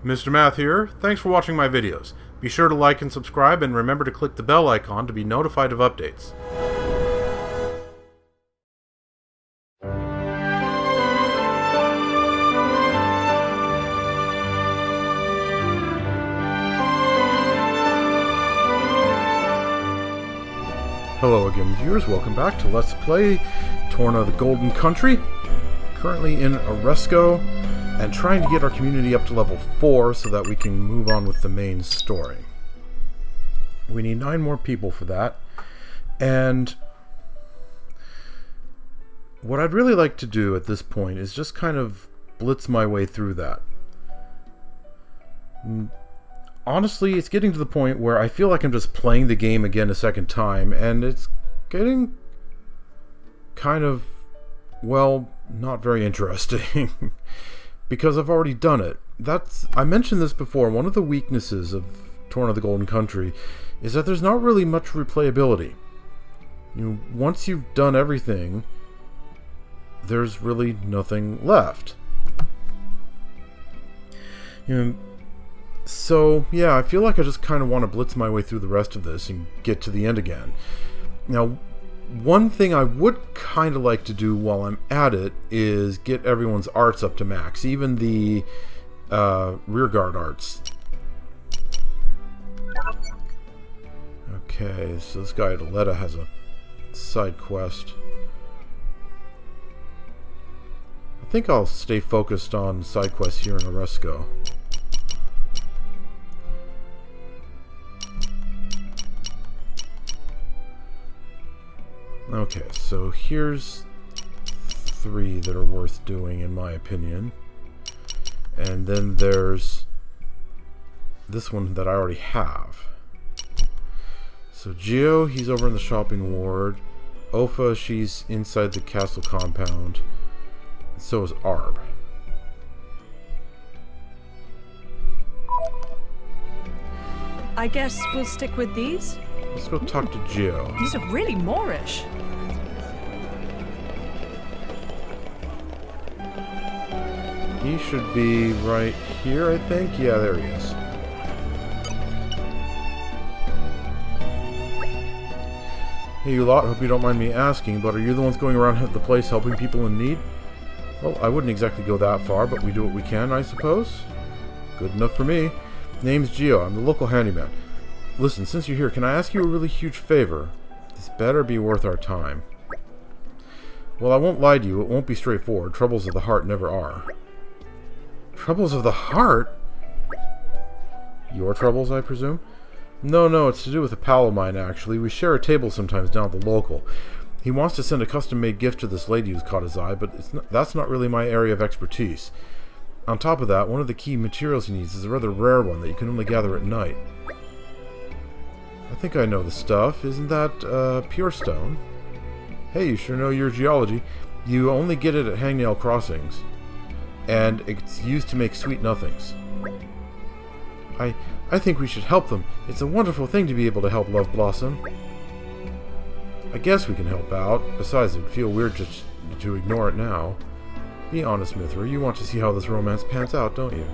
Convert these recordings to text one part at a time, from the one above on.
Mr. Math here. Thanks for watching my videos. Be sure to like and subscribe, and remember to click the bell icon to be notified of updates. Hello again, viewers. Welcome back to Let's Play Torna the Golden Country. Currently in Oresco, and trying to get our community up to level 4 so that we can move on with the main story. We need 9 more people for that. And what I'd really like to do at this point is just kind of blitz my way through that. Honestly, it's getting to the point where I feel like I'm just playing the game again a second time, and it's getting kind of, well, not very interesting. Because I've already done it. I mentioned this before. One of the weaknesses of Torna the Golden Country is that there's not really much replayability. Once you've done everything, there's really nothing left. So, yeah, I feel like I just kind of want to blitz my way through the rest of this and get to the end again. Now, one thing I would kind of like to do while I'm at it is get everyone's arts up to max, even the rearguard arts. Okay, so this guy Adaletta has a side quest. I think I'll stay focused on side quests here in Oresco. Okay, so here's 3 that are worth doing in my opinion. And then there's this one that I already have. So Geo, he's over in the shopping ward. Ofa, she's inside the castle compound. And so is Arb. I guess we'll stick with these? Let's go talk to Geo. These are really Moorish. He should be right here, I think. Yeah, there he is. Hey, you lot. Hope you don't mind me asking, but are you the ones going around the place helping people in need? Well, I wouldn't exactly go that far, but we do what we can, I suppose. Good enough for me. Name's Geo. I'm the local handyman. Listen, since you're here, can I ask you a really huge favor? This better be worth our time. Well, I won't lie to you. It won't be straightforward. Troubles of the heart never are. Troubles of the heart? Your troubles, I presume? No, it's to do with a pal of mine, actually. We share a table sometimes down at the local. He wants to send a custom-made gift to this lady who's caught his eye, but that's not really my area of expertise. On top of that, one of the key materials he needs is a rather rare one that you can only gather at night. I think I know the stuff. Isn't that, pure stone? Hey, you sure know your geology. You only get it at hangnail crossings. And it's used to make sweet nothings. I think we should help them. It's a wonderful thing to be able to help Love Blossom. I guess we can help out. Besides, it'd feel weird to ignore it now. Be honest, Mithra. You want to see how this romance pans out, don't you?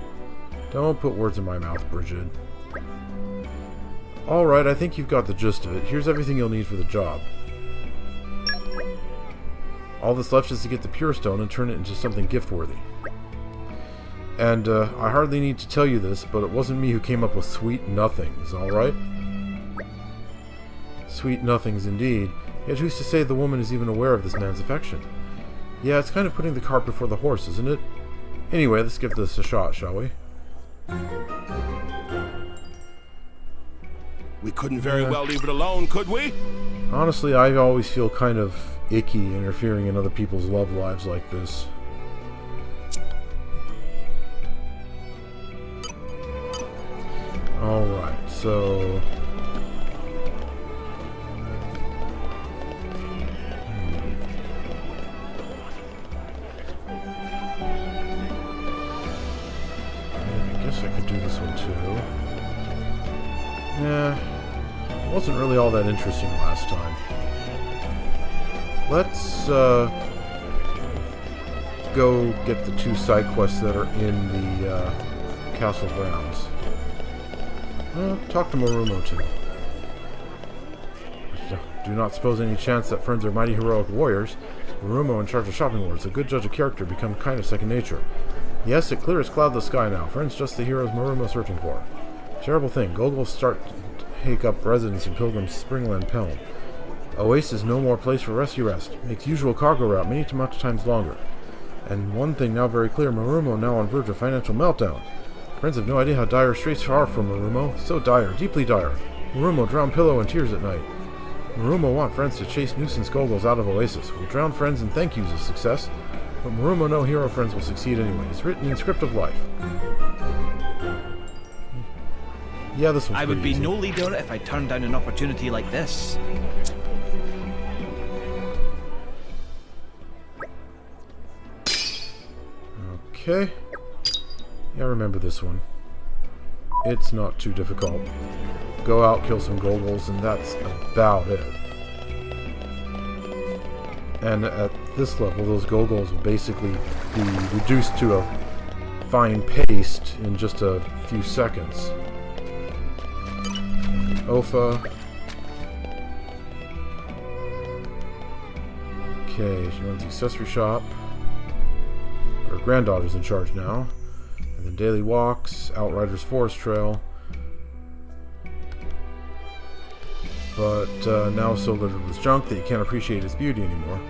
Don't put words in my mouth, Bridget. Alright, I think you've got the gist of it. Here's everything you'll need for the job. All that's left is to get the pure stone and turn it into something gift-worthy. And, I hardly need to tell you this, but it wasn't me who came up with sweet nothings, alright? Sweet nothings indeed. Yet who's to say the woman is even aware of this man's affection? Yeah, it's kind of putting the cart before the horse, isn't it? Anyway, let's give this a shot, shall we? We couldn't very well leave it alone, could we? Honestly, I always feel kind of icky interfering in other people's love lives like this. Alright, so... I guess I could do this one too. Yeah, it wasn't really all that interesting last time. Let's go get the 2 side quests that are in the castle grounds. Talk to Morumo too. Do not suppose any chance that friends are mighty heroic warriors. Morumo in charge of shopping wars, a good judge of character, become kind of second nature. Yes, it clear as cloudless sky now. Friends just the heroes Morumo searching for. Terrible thing. Gogol start to take up residence in Pilgrim's Springland Pelm. Oasis no more place for rest. Makes usual cargo route many much times longer. And one thing now very clear, Morumo now on verge of financial meltdown. Friends have no idea how dire straits are for Morumo. So dire, deeply dire. Morumo drown pillow in tears at night. Morumo want friends to chase nuisance Gogols out of Oasis. Will drown friends and thank yous of success. But Morumo know hero friends will succeed anyway. It's written in script of life. Yeah, this one's I would be easy. no leader if I turned down an opportunity like this. Okay. Yeah, I remember this one. It's not too difficult. Go out, kill some Gogols, and that's about it. And at this level, those Gogols will basically be reduced to a fine paste in just a few seconds. Ofa. Okay, she runs the accessory shop. Her granddaughter's in charge now. And then daily walks, Outrider's Forest Trail. But now so littered with junk that you can't appreciate its beauty anymore.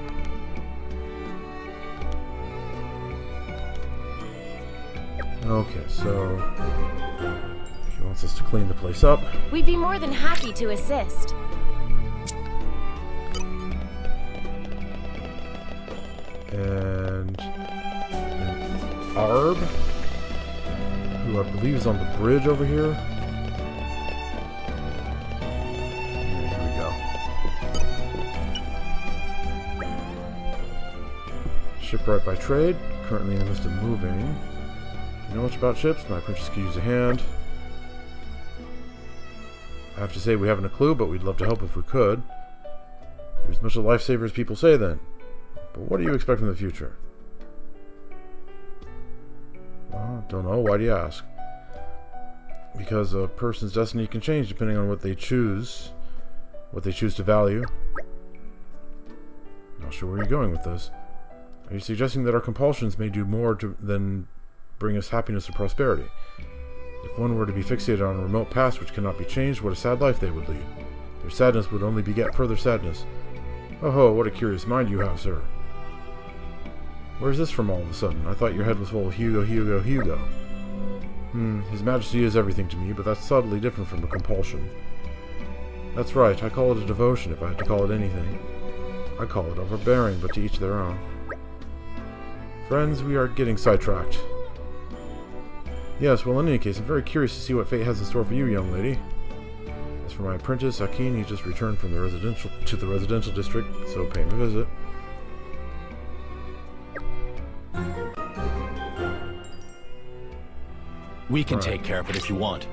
Okay, so she wants us to clean the place up. We'd be more than happy to assist. And Arb, who I believe is on the bridge over here. Here we go. Shipwright by trade, currently in the midst of moving. You know much about ships? My apprentice could use a hand. I have to say we haven't a clue, but we'd love to help if we could. You're as much a lifesaver as people say then. But what do you expect from the future? Well, don't know. Why do you ask? Because a person's destiny can change depending on what they choose to value. Not sure where you're going with this. Are you suggesting that our compulsions may do more than bring us happiness or prosperity? If one were to be fixated on a remote past which cannot be changed, what a sad life they would lead. Their sadness would only beget further sadness. Oh ho, what a curious mind you have, sir. Where's this from all of a sudden? I thought your head was full of Hugo. His Majesty is everything to me, but that's subtly different from a compulsion. That's right, I call it a devotion if I had to call it anything. I call it overbearing, but to each their own. Friends, we are getting sidetracked. Yes, well in any case, I'm very curious to see what fate has in store for you, young lady. As for my apprentice, Akin, he just returned from the residential district, so pay him a visit. We can take care of it if you want.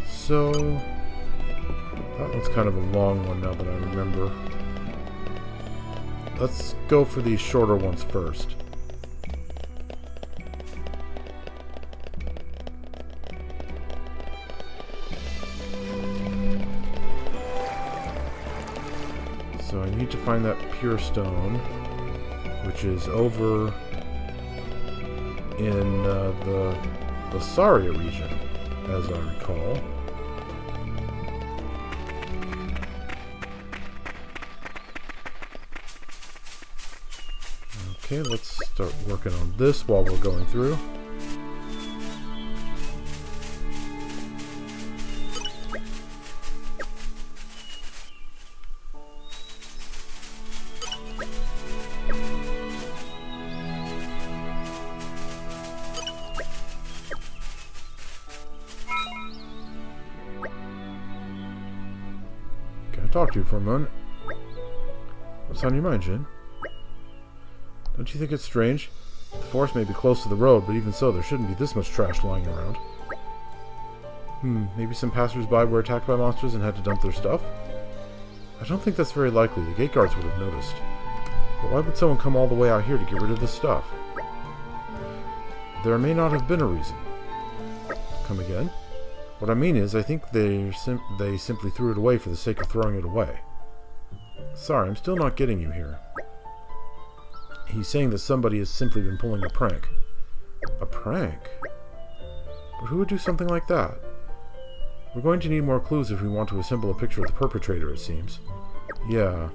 So, that one's kind of a long one now that I remember. Let's go for these shorter ones first. So I need to find that pure stone, which is over in the Saria region, as I recall. Okay, let's start working on this while we're going through. Talk to you for a moment. What's on your mind, Jin? Don't you think it's strange? The forest may be close to the road, but even so, there shouldn't be this much trash lying around. Maybe some passers-by were attacked by monsters and had to dump their stuff? I don't think that's very likely. The gate guards would have noticed. But why would someone come all the way out here to get rid of this stuff? there may not have been a reason. Come again? What I mean is, I think they simply threw it away for the sake of throwing it away. Sorry, I'm still not getting you here. He's saying that somebody has simply been pulling a prank. A prank? But who would do something like that? We're going to need more clues if we want to assemble a picture of the perpetrator, it seems. Yeah.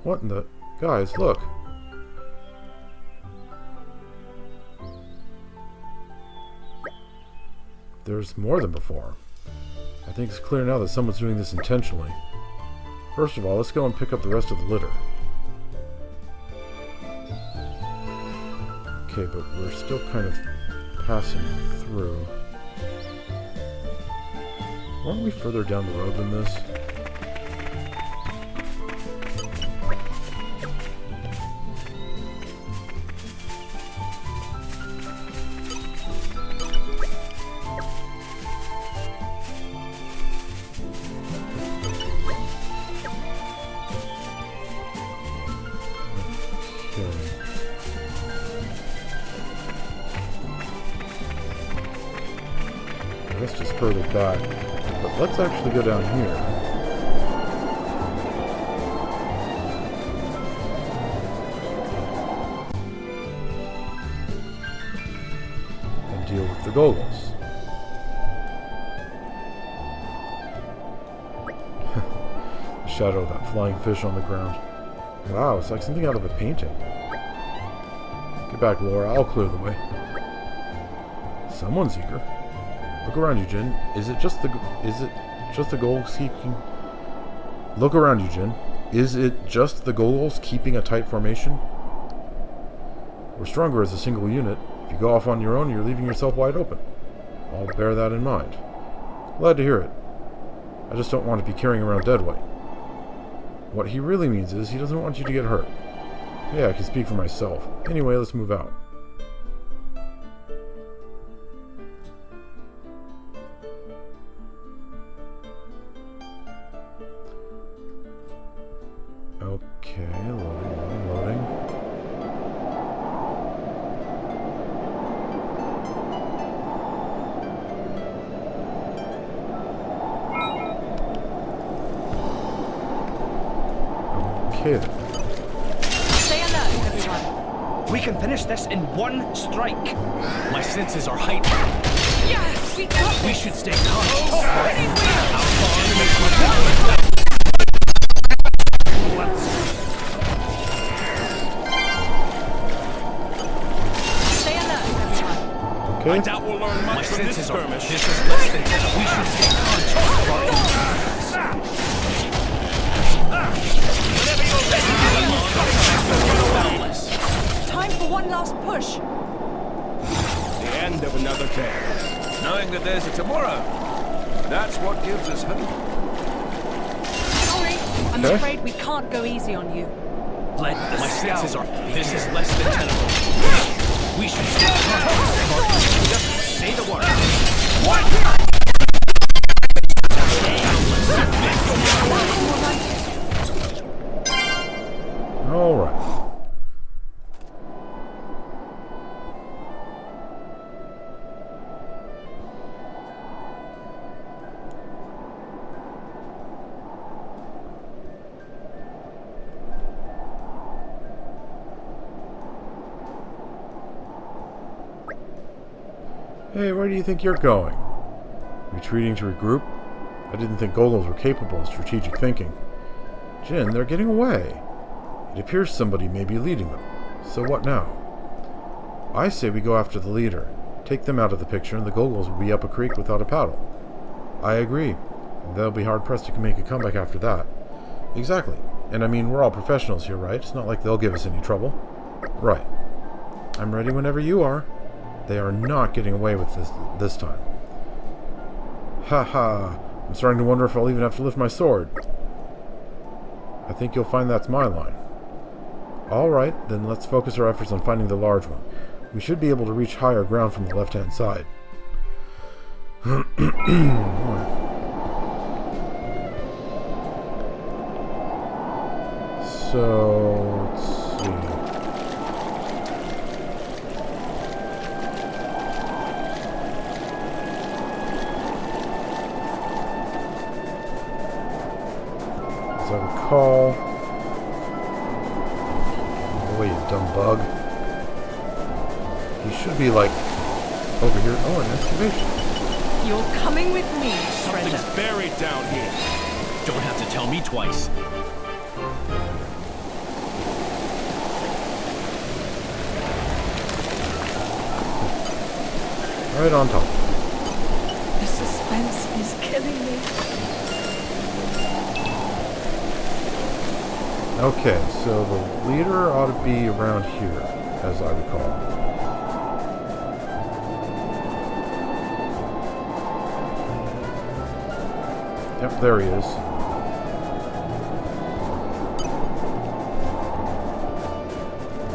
What in the... Guys, look! There's more than before. I think it's clear now that someone's doing this intentionally. First of all, let's go and pick up the rest of the litter. Okay, but we're still kind of passing through. Aren't we further down the road than this? That's just further back. But let's actually go down here. And deal with the goggles. The shadow of that flying fish on the ground. Wow, it's like something out of a painting. Get back, Laura. I'll clear the way. Someone's eager. Look around you, Jin. Is it just the goals keeping... Look around you, Jin. Is it just the goals keeping a tight formation? We're stronger as a single unit. If you go off on your own, you're leaving yourself wide open. I'll bear that in mind. Glad to hear it. I just don't want to be carrying around dead weight. What he really means is he doesn't want you to get hurt. Yeah, I can speak for myself. Anyway, let's move out. Okay, loading. Okay then. Stay alert, everyone. We can finish this in one strike. My senses are heightened. Yeah, we got We this. should stay calm. Stay alert, everyone. Okay. I doubt we'll learn My much from this senses are... skirmish. This is less than... We should stay conscious of our injuries. Time for one last push. The end of another day. Knowing that there's a tomorrow, that's what gives us hope. Sorry, I'm Okay. afraid we can't go easy on you. Let the My senses are... This is less than tenable. We should stay conscious of our injuries. Just say the word. Alright. Hey, where do you think you're going? Retreating to regroup? I didn't think Golos were capable of strategic thinking. Jin, they're getting away. It appears somebody may be leading them. So what now? I say we go after the leader. Take them out of the picture and the Golos will be up a creek without a paddle. I agree. They'll be hard-pressed to make a comeback after that. Exactly. And I mean, we're all professionals here, right? It's not like they'll give us any trouble. Right. I'm ready whenever you are. They are not getting away with this time. Haha. I'm starting to wonder if I'll even have to lift my sword. I think you'll find that's my line. Alright, then let's focus our efforts on finding the large one. We should be able to reach higher ground from the left-hand side. So, let's see. I recall. Oh, you dumb bug. He should be, like, over here. Oh, an excavation. You're coming with me, Something's friend. buried down here. Don't have to tell me twice. Right on top. The suspense is killing me. Okay, so the leader ought to be around here, as I recall. Yep, there he is.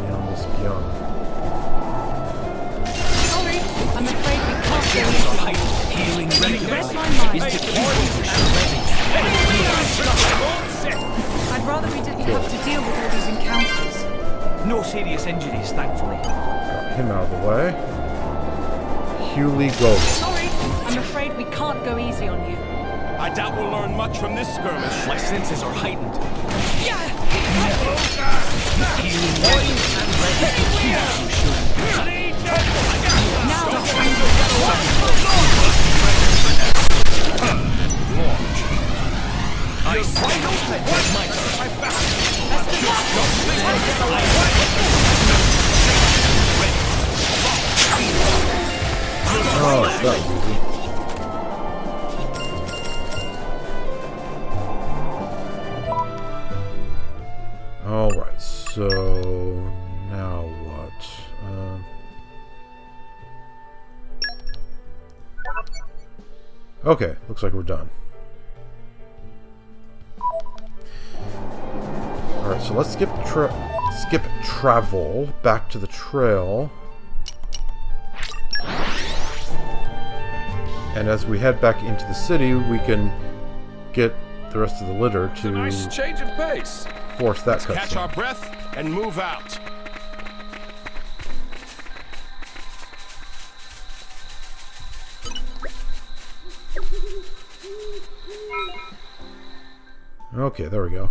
Beyond this beyond. Sorry, I'm afraid we can't go Skills are heightened. Healing regular read my mind. is the key for I'd rather we didn't have to deal with all these encounters. No serious injuries, thankfully. Got him out of the way. Hewley Gold. Sorry, I'm afraid we can't go easy on you. I doubt we'll learn much from this skirmish. My senses are heightened. Yeah! Healing regular and ready is the key for Now, launch. I see. Where's my Oh, that was easy. Alright, so now what? Okay, looks like we're done. Alright, so let's skip travel back to the trail. And as we head back into the city, we can get the rest of the litter It's a nice to change of pace. force that Catch our cutscene. breath and move out. Okay, there we go.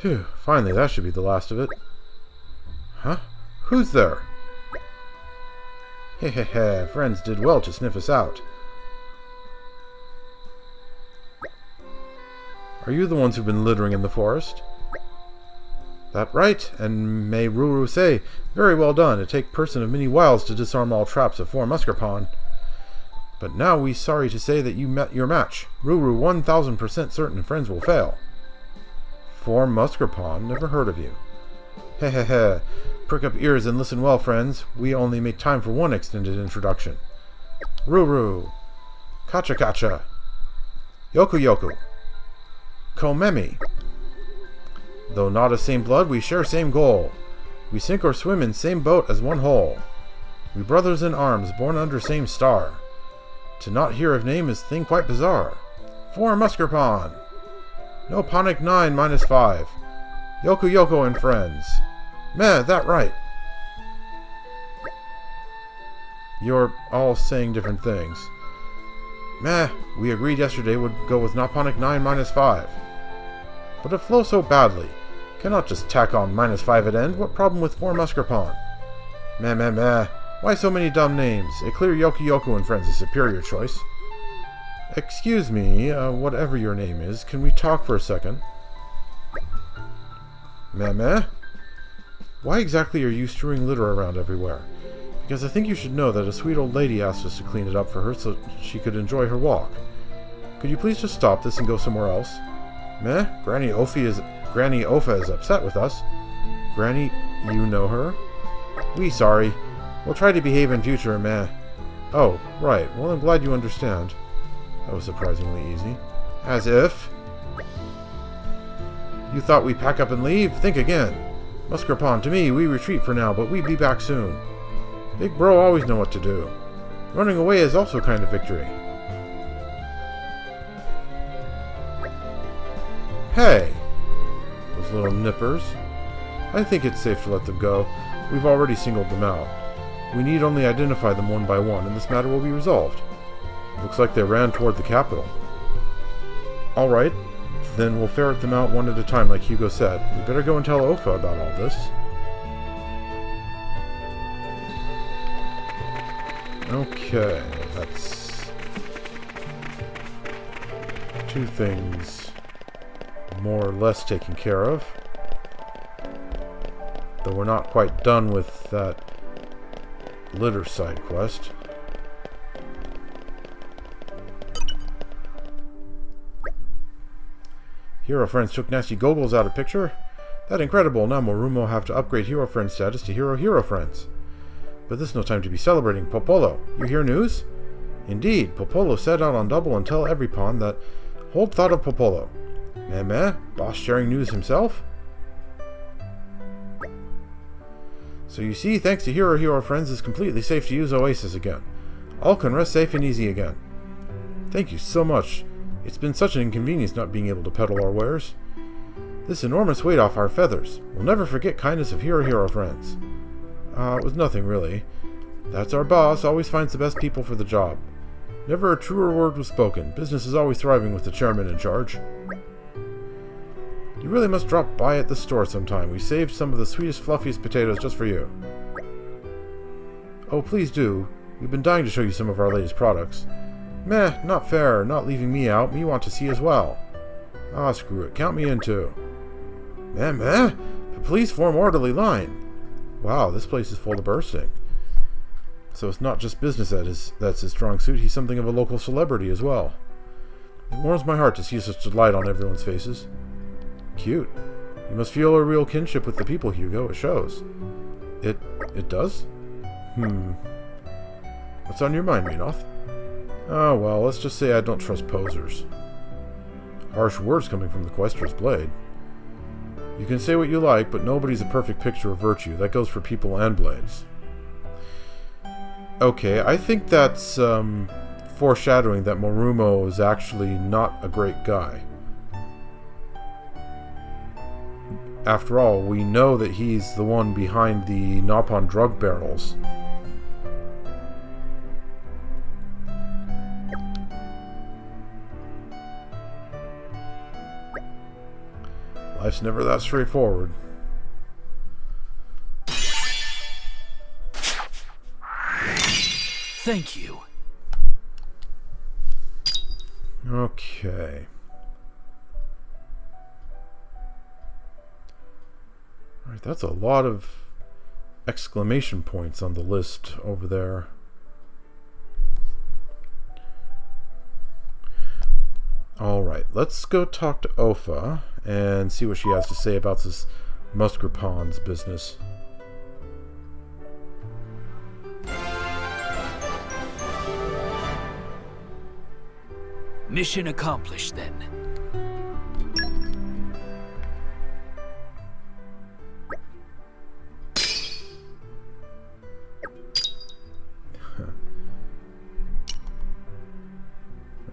Phew, finally, that should be the last of it. Huh? Who's there? Hehehe, friends did well to sniff us out. Are you the ones who've been littering in the forest? That right, and may Ruru say, very well done, it take person of many wiles to disarm all traps of 4 Muskerpawn. But now we sorry to say that you met your match. Ruru 1000% certain friends will fail. 4 Muskerpawn, never heard of you. Hehehe, prick up ears and listen well, friends. We only make time for one extended introduction. Ruru. Kacha Kacha. Yoku Yoku. Komemi. Though not of same blood, we share same goal. We sink or swim in same boat as one whole. We brothers in arms, born under same star. To not hear of name is thing quite bizarre. 4 Muskerpawn. No Ponic 9 -5. Yoku Yoko and friends. Meh, that right. You're all saying different things. Meh, we agreed yesterday would go with Naponic 9 -5. But it flows so badly. Cannot just tack on -5 at end. What problem with 4 Muskerpawn? Meh meh meh. Why so many dumb names? A clear Yoku Yoko and friends is superior choice. Excuse me, whatever your name is, can we talk for a second? Meh meh? Why exactly are you strewing litter around everywhere? Because I think you should know that a sweet old lady asked us to clean it up for her so she could enjoy her walk. Could you please just stop this and go somewhere else? Meh? Granny Ofa is upset with us. Granny, you know her? We sorry. We'll try to behave in future, meh. Oh, right. Well, I'm glad you understand. That was surprisingly easy. As if... You thought we'd pack up and leave? Think again. Muskerpawn, to me, we retreat for now, but we be back soon. Big bro always know what to do. Running away is also kind of victory. Hey! Those little nippers. I think it's safe to let them go. We've already singled them out. We need only identify them one by one, and this matter will be resolved. Looks like they ran toward the capital. Alright, Then we'll ferret them out one at a time, like Hugo said. We better go and tell Ofa about all this. Okay, that's 2 things more or less taken care of. Though we're not quite done with that litter side quest. Hero Friends took Nasty Goggles out of picture. That incredible. Now Morumo will have to upgrade Hero Friend status to Hero Friends. But this is no time to be celebrating. Popolo, you hear news? Indeed, Popolo set out on double and tell every pawn that hold thought of Popolo. Meh, boss sharing news himself? So you see, thanks to Hero Friends, it's completely safe to use Oasis again. All can rest safe and easy again. Thank you so much. It's been such an inconvenience not being able to peddle our wares. This enormous weight off our feathers. We'll never forget kindness of Hero Friends. It was nothing really. That's our boss, always finds the best people for the job. Never a truer word was spoken. Business is always thriving with the chairman in charge. You really must drop by at the store sometime. We saved some of the sweetest, fluffiest potatoes just for you. Oh, please do. We've been dying to show you some of our latest products. Meh, not fair. Not leaving me out. Me want to see as well. Ah, screw it. Count me in too. Meh? But please form orderly line. Wow, this place is full to bursting. So it's not just business that's his strong suit. He's something of a local celebrity as well. It warms my heart to see such delight on everyone's faces. Cute. You must feel a real kinship with the people, Hugo. It shows. It does? What's on your mind, Renoth? Oh, well, let's just say I don't trust posers. Harsh words coming from the Quester's blade. You can say what you like, but nobody's a perfect picture of virtue. That goes for people and blades. Okay, I think that's foreshadowing that Morumo is actually not a great guy. After all, we know that he's the one behind the Nopon drug barrels. Life's never that straightforward. Thank you. Okay. Alright, that's a lot of exclamation points on the list over there. Alright, let's go talk to Ofa and see what she has to say about this Muskerpon's business. Mission accomplished, then.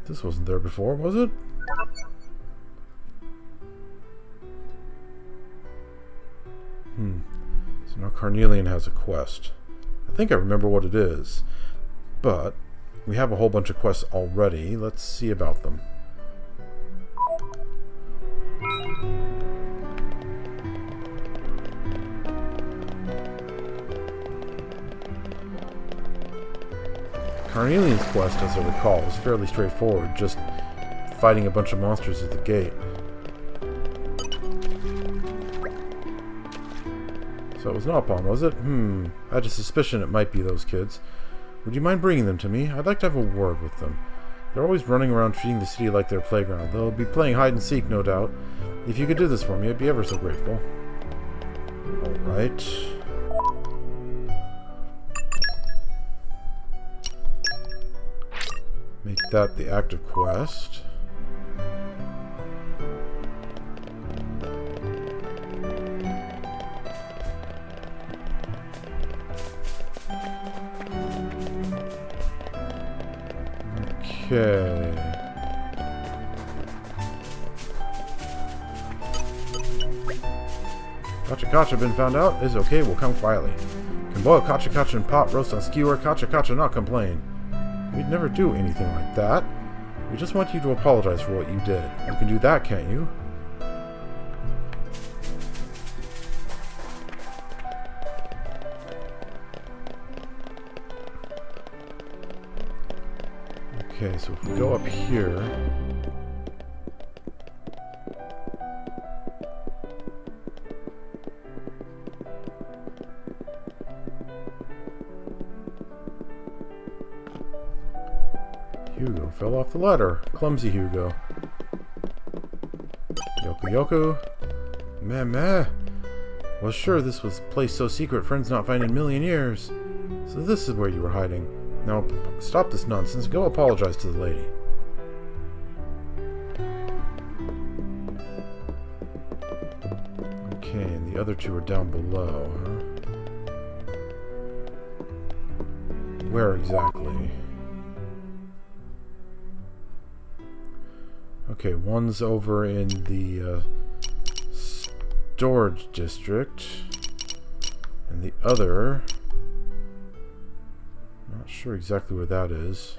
This wasn't there before, was it? So now Carnelian has a quest. I think I remember what it is, but we have a whole bunch of quests already. Let's see about them. Carnelian's quest, as I recall, was fairly straightforward, just fighting a bunch of monsters at the gate. So it was Nopon, was it? I had a suspicion it might be those kids. Would you mind bringing them to me? I'd like to have a word with them. They're always running around treating the city like their playground. They'll be playing hide and seek, no doubt. If you could do this for me, I'd be ever so grateful. Alright. Make that the active quest. Okay. Kacha been found out? Is okay, we'll come quietly. Can boil kacha and pot roast on skewer, kacha not complain. We'd never do anything like that. We just want you to apologize for what you did. You can do that, can't you? Okay, so if we go up here... Hugo fell off the ladder. Clumsy Hugo. Yoku Yoku. Meh. Well, sure, this was a place so secret friends not find in a million years. So this is where you were hiding. Now, stop this nonsense. Go apologize to the lady. Okay, and the other two are down below, huh? Where exactly? Okay, one's over in the storage district, and the other, not sure exactly where that is.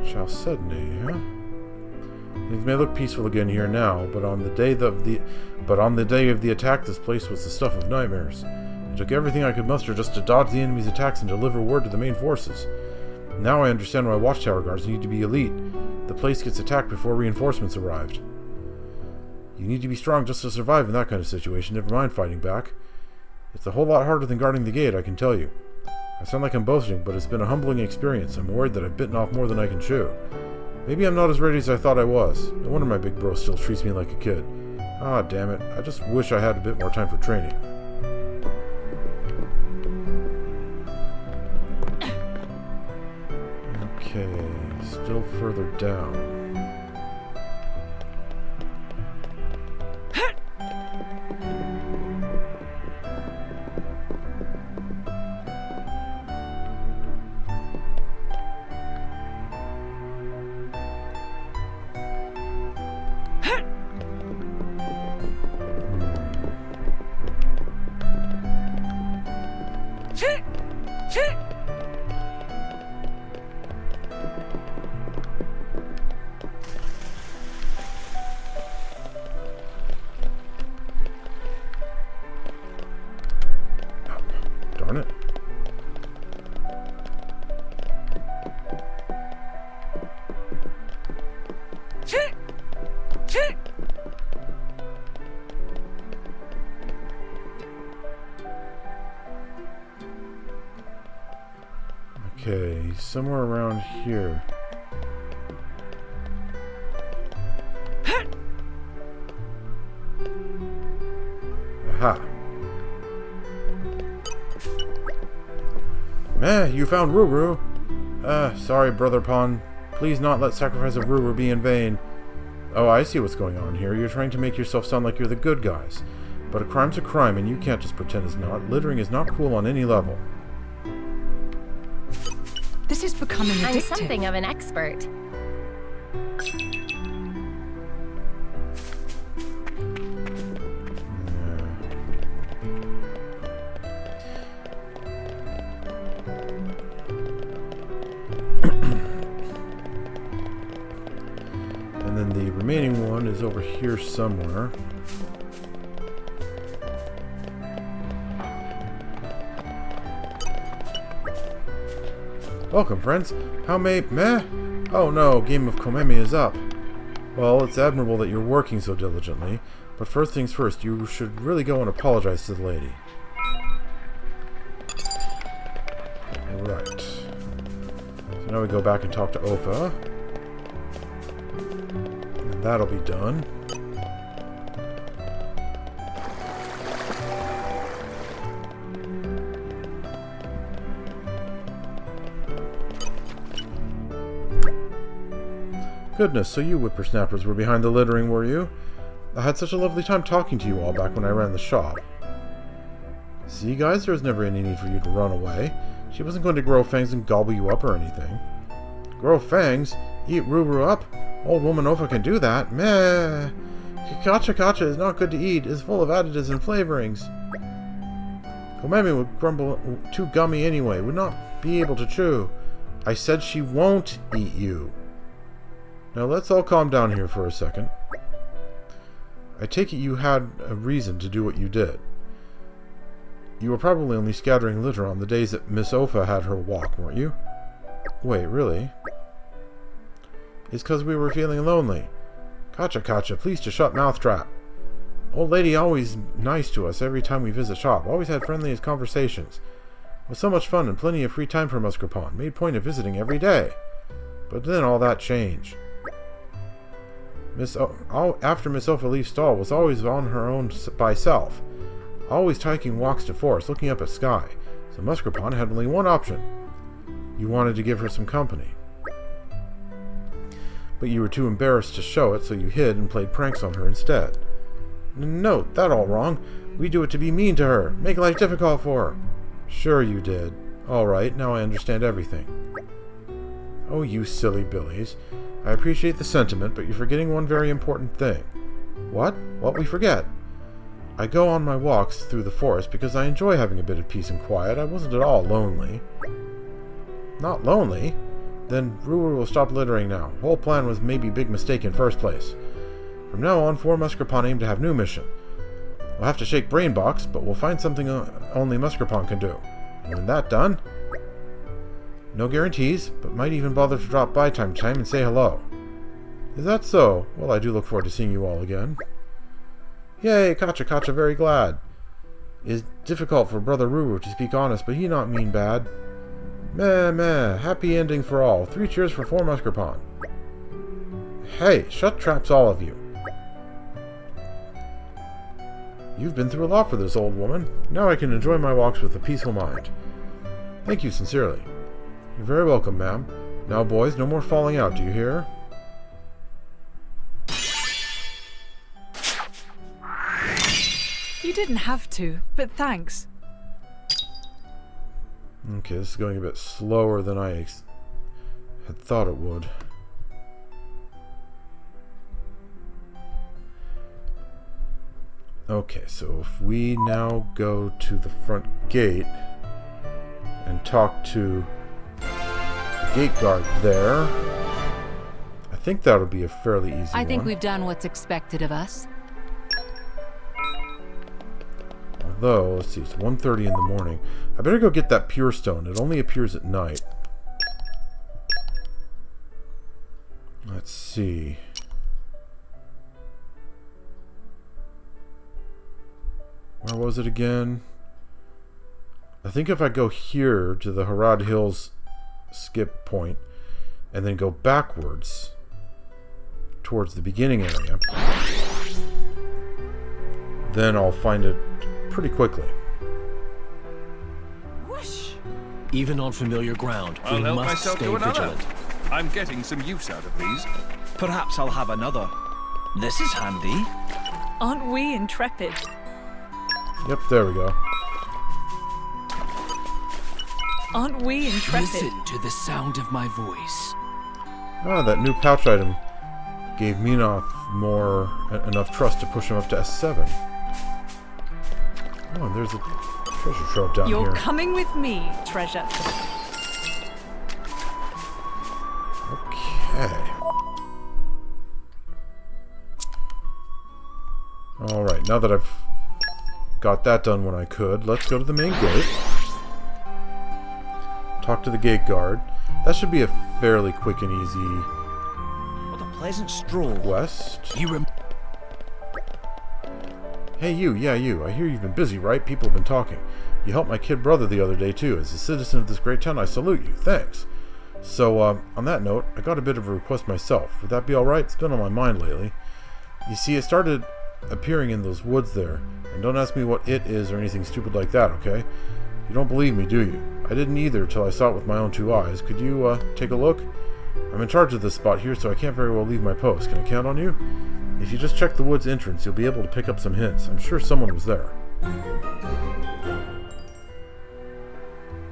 Chalcedony, huh? Things may look peaceful again here now, but on the day of the attack, this place was the stuff of nightmares. It took everything I could muster just to dodge the enemy's attacks and deliver word to the main forces. Now I understand why watchtower guards need to be elite. The place gets attacked before reinforcements arrived. You need to be strong just to survive in that kind of situation, never mind fighting back. It's a whole lot harder than guarding the gate, I can tell you. I sound like I'm boasting, but it's been a humbling experience. I'm worried that I've bitten off more than I can chew. Maybe I'm not as ready as I thought I was. No wonder my big bro still treats me like a kid. Ah, damn it. I just wish I had a bit more time for training. Okay, still further down. Darn it. Okay, somewhere around here. Aha. Meh, you found Ruru. Sorry, Brother Pon. Please not let sacrifice of Ruru be in vain. Oh, I see what's going on here. You're trying to make yourself sound like you're the good guys. But a crime's a crime, and you can't just pretend it's not. Littering is not cool on any level. This is becoming addictive. I'm something of an expert. And then the remaining one is over here somewhere. Welcome, friends. How may... Meh? Oh no, game of Komemi is up. Well, it's admirable that you're working so diligently, but first things first, you should really go and apologize to the lady. Right. So now we go back and talk to Opa. And that'll be done. Goodness, so you whippersnappers were behind the littering, were you? I had such a lovely time talking to you all back when I ran the shop. See, guys, there was never any need for you to run away. She wasn't going to grow fangs and gobble you up or anything. Grow fangs? Eat Ruru up? Old woman Ofa can do that. Meh! Kacha is not good to eat. It's full of additives and flavorings. Komami would grumble too gummy anyway, would not be able to chew. I said she won't eat you. Now let's all calm down here for a second. I take it you had a reason to do what you did. You were probably only scattering litter on the days that Miss Ofa had her walk, weren't you? Wait, really? It's because we were feeling lonely. Kacha, please to shut Mouthtrap. Old lady always nice to us every time we visit shop. Always had friendliest conversations. It was so much fun and plenty of free time for Muscapon. Made point of visiting every day. But then all that changed. After Miss Ofa leaves stall, was always on her own by self. Always taking walks to forest, looking up at sky. So Muscapon had only one option. You wanted to give her some company. But you were too embarrassed to show it, so you hid and played pranks on her instead. No, that all wrong. We do it to be mean to her, make life difficult for her. Sure you did. Alright, now I understand everything. Oh, you silly Billies. I appreciate the sentiment, but you're forgetting one very important thing. What? What we forget? I go on my walks through the forest because I enjoy having a bit of peace and quiet. I wasn't at all lonely. Not lonely? Then Ruru will stop littering now. Whole plan was maybe big mistake in first place. From now on, 4 Muscapon aim to have new mission. We'll have to shake Brainbox, but we'll find something only Muscapon can do. And when that done, no guarantees, but might even bother to drop by time to time and say hello. Is that so? Well, I do look forward to seeing you all again. Yay, Kacha, very glad. It's difficult for Brother Ruru to speak honest, but he not mean bad. Meh, happy ending for all. 3 cheers for 4 Muscapon. Hey, shut traps all of you. You've been through a lot for this old woman. Now I can enjoy my walks with a peaceful mind. Thank you sincerely. You're very welcome, ma'am. Now, boys, no more falling out, do you hear? You didn't have to, but thanks. Okay, this is going a bit slower than I had thought it would. Okay, so if we now go to the front gate and talk to the gate guard there, I think that'll be a fairly easy one. I think we've done what's expected of us. Although, let's see, it's 1:30 in the morning. I better go get that pure stone. It only appears at night. Let's see. Where was it again? I think if I go here to the Harad Hills skip point and then go backwards towards the beginning area, then I'll find it pretty quickly. Whoosh! Even on familiar ground, I'll we help must myself stay to another. vigilant. I'm getting some use out of these. Perhaps I'll have another. This is handy. Aren't we intrepid? Yep, there we go. Aren't we intrepid? Listen to the sound of my voice. Ah, that new pouch item gave Minoth enough trust to push him up to S7. Oh, and there's a treasure trove down You're here. coming with me, treasure. Okay. Alright, now that I've got that done when I could, let's go to the main gate. Talk to the gate guard. That should be a fairly quick and easy What a pleasant stroll. quest. You Hey you, yeah you. I hear you've been busy, right? People have been talking. You helped my kid brother the other day too. As a citizen of this great town, I salute you. Thanks. So, on that note, I got a bit of a request myself. Would that be alright? It's been on my mind lately. You see, it started appearing in those woods there. And don't ask me what it is or anything stupid like that, okay? You don't believe me, do you? I didn't either till I saw it with my own 2 eyes. Could you, take a look? I'm in charge of this spot here, so I can't very well leave my post. Can I count on you? If you just check the woods entrance, you'll be able to pick up some hints. I'm sure someone was there.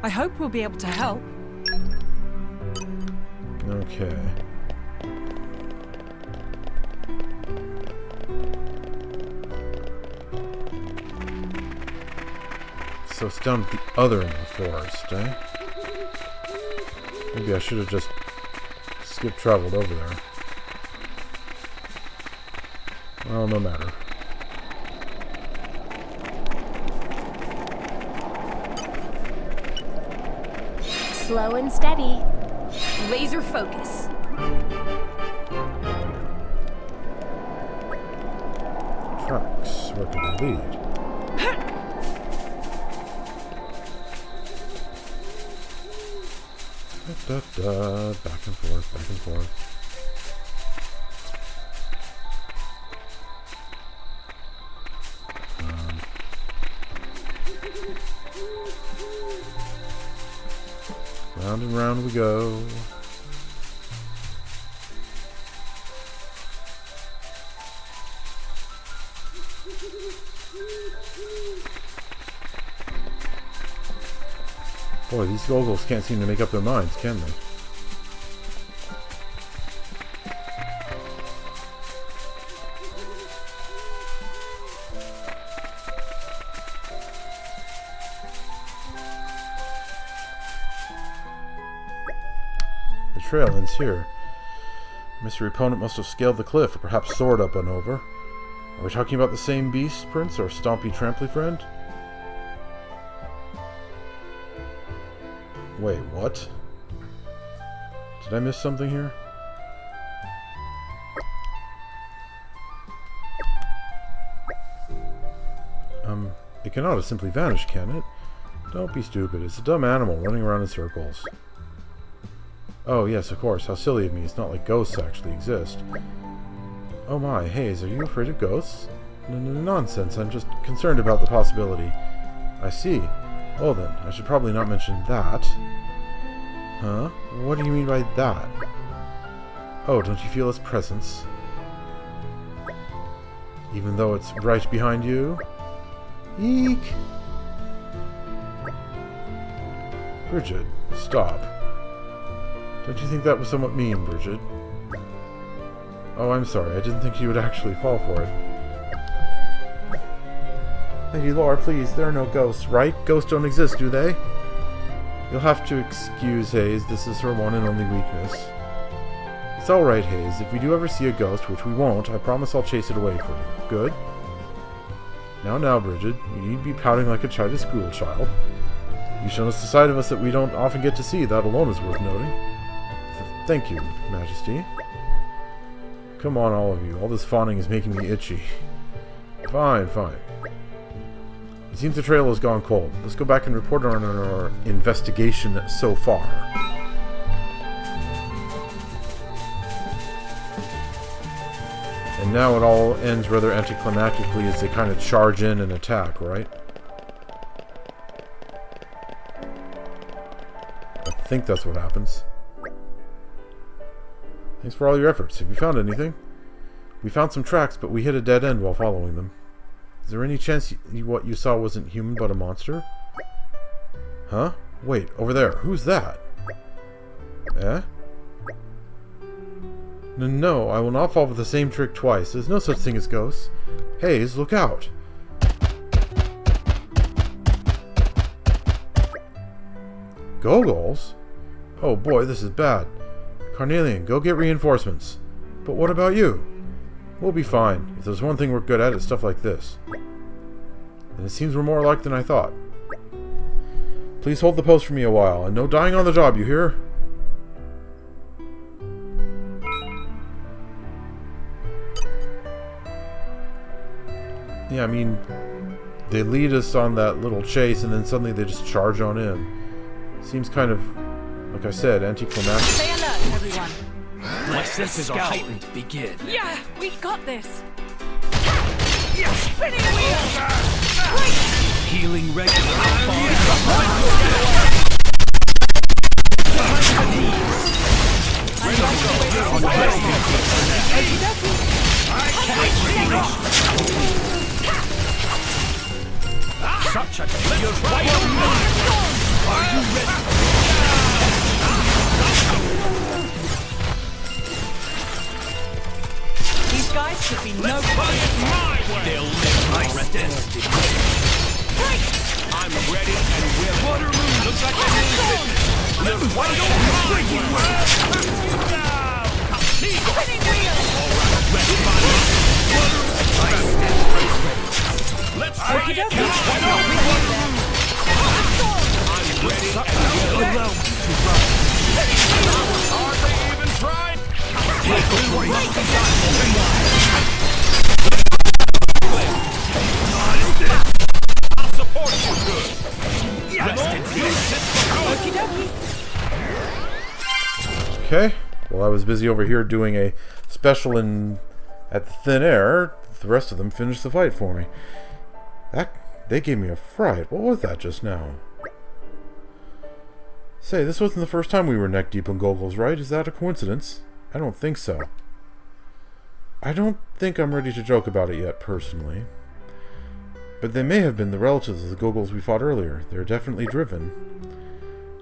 I hope we'll be able to help. Okay. so it's down at the other end of the forest, eh? Maybe I should have just traveled over there. Well, no matter. Slow and steady. Laser focus. Tracks. Where could they lead? Da, da, da. Back and forth, back and forth. Round and round we go. Boy, these goggles can't seem to make up their minds, can they? The trail ends here. Mystery opponent must have scaled the cliff, or perhaps soared up and over. Are we talking about the same beast, Prince, or Stompy Tramply friend? Wait, what? Did I miss something here? It cannot have simply vanished, can it? Don't be stupid. It's a dumb animal running around in circles. Oh, yes, of course. How silly of me. It's not like ghosts actually exist. Oh my, Hayes, are you afraid of ghosts? Nonsense. I'm just concerned about the possibility. I see. Well then, I should probably not mention that. Huh? What do you mean by that? Oh, don't you feel its presence? Even though it's right behind you? Eek! Bridget, stop. Don't you think that was somewhat mean, Bridget? Oh, I'm sorry. I didn't think you would actually fall for it. Lady Laura, please, there are no ghosts, right? Ghosts don't exist, do they? You'll have to excuse Hayes. This is her one and only weakness. It's alright, Hayes. If we do ever see a ghost, which we won't, I promise I'll chase it away for you. Good? Now, Bridget. You need to be pouting like a chided schoolchild. You've shown us the side of us that we don't often get to see. That alone is worth noting. Thank you, Majesty. Come on, all of you. All this fawning is making me itchy. Fine. It seems the trail has gone cold. Let's go back and report on our investigation so far. And now it all ends rather anticlimactically as they kind of charge in and attack, right? I think that's what happens. Thanks for all your efforts. Have you found anything? We found some tracks, but we hit a dead end while following them. Is there any chance what you saw wasn't human but a monster? Huh? Wait, over there. Who's that? Eh? No, I will not fall for the same trick twice. There's no such thing as ghosts. Hayes, look out! Goggles? Oh boy, this is bad. Carnelian, go get reinforcements. But what about you? We'll be fine. If there's one thing we're good at, it's stuff like this. And it seems we're more alike than I thought. Please hold the post for me a while, and no dying on the job, you hear? Yeah, I mean, they lead us on that little chase, and then suddenly they just charge on in. Seems kind of, like I said, anticlimactic. Stay alert, everyone. My senses are heightened. Begin. Yeah, we got this. Spinning wheels. Healing regular. Such a you're right on. Are you ready? These guys should be no fun. They'll live my destiny. I'm ready Okey-dokey. I'm ready. Allow me to run. Hardly even tried. I'll support you good. Okey-dokey. Okay. While I was busy over here doing a special at the thin air, the rest of them finished the fight for me. They gave me a fright. What was that just now? Say, this wasn't the first time we were neck deep in goggles, right? Is that a coincidence? I don't think so. I don't think I'm ready to joke about it yet, personally. But they may have been the relatives of the goggles we fought earlier. They're definitely driven.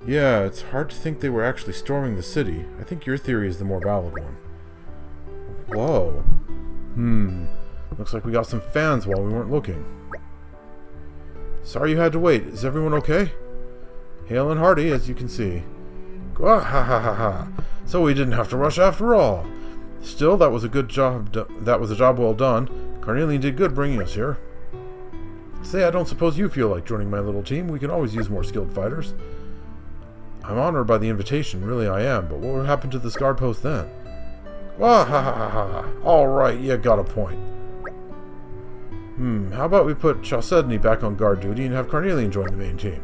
Yeah, it's hard to think they were actually storming the city. I think your theory is the more valid one. Whoa. Looks like we got some fans while we weren't looking. Sorry you had to wait. Is everyone okay? Hale and hearty, as you can see. Ah, ha ha ha ha. So we didn't have to rush after all. Still, that was a good job. That was a job well done. Carnelian did good bringing us here. Say, I don't suppose you feel like joining my little team. We can always use more skilled fighters. I'm honored by the invitation, really I am, but what would happen to this guard post then? Ah, ha ha ha ha. Alright, you got a point. How about we put Chalcedony back on guard duty and have Carnelian join the main team?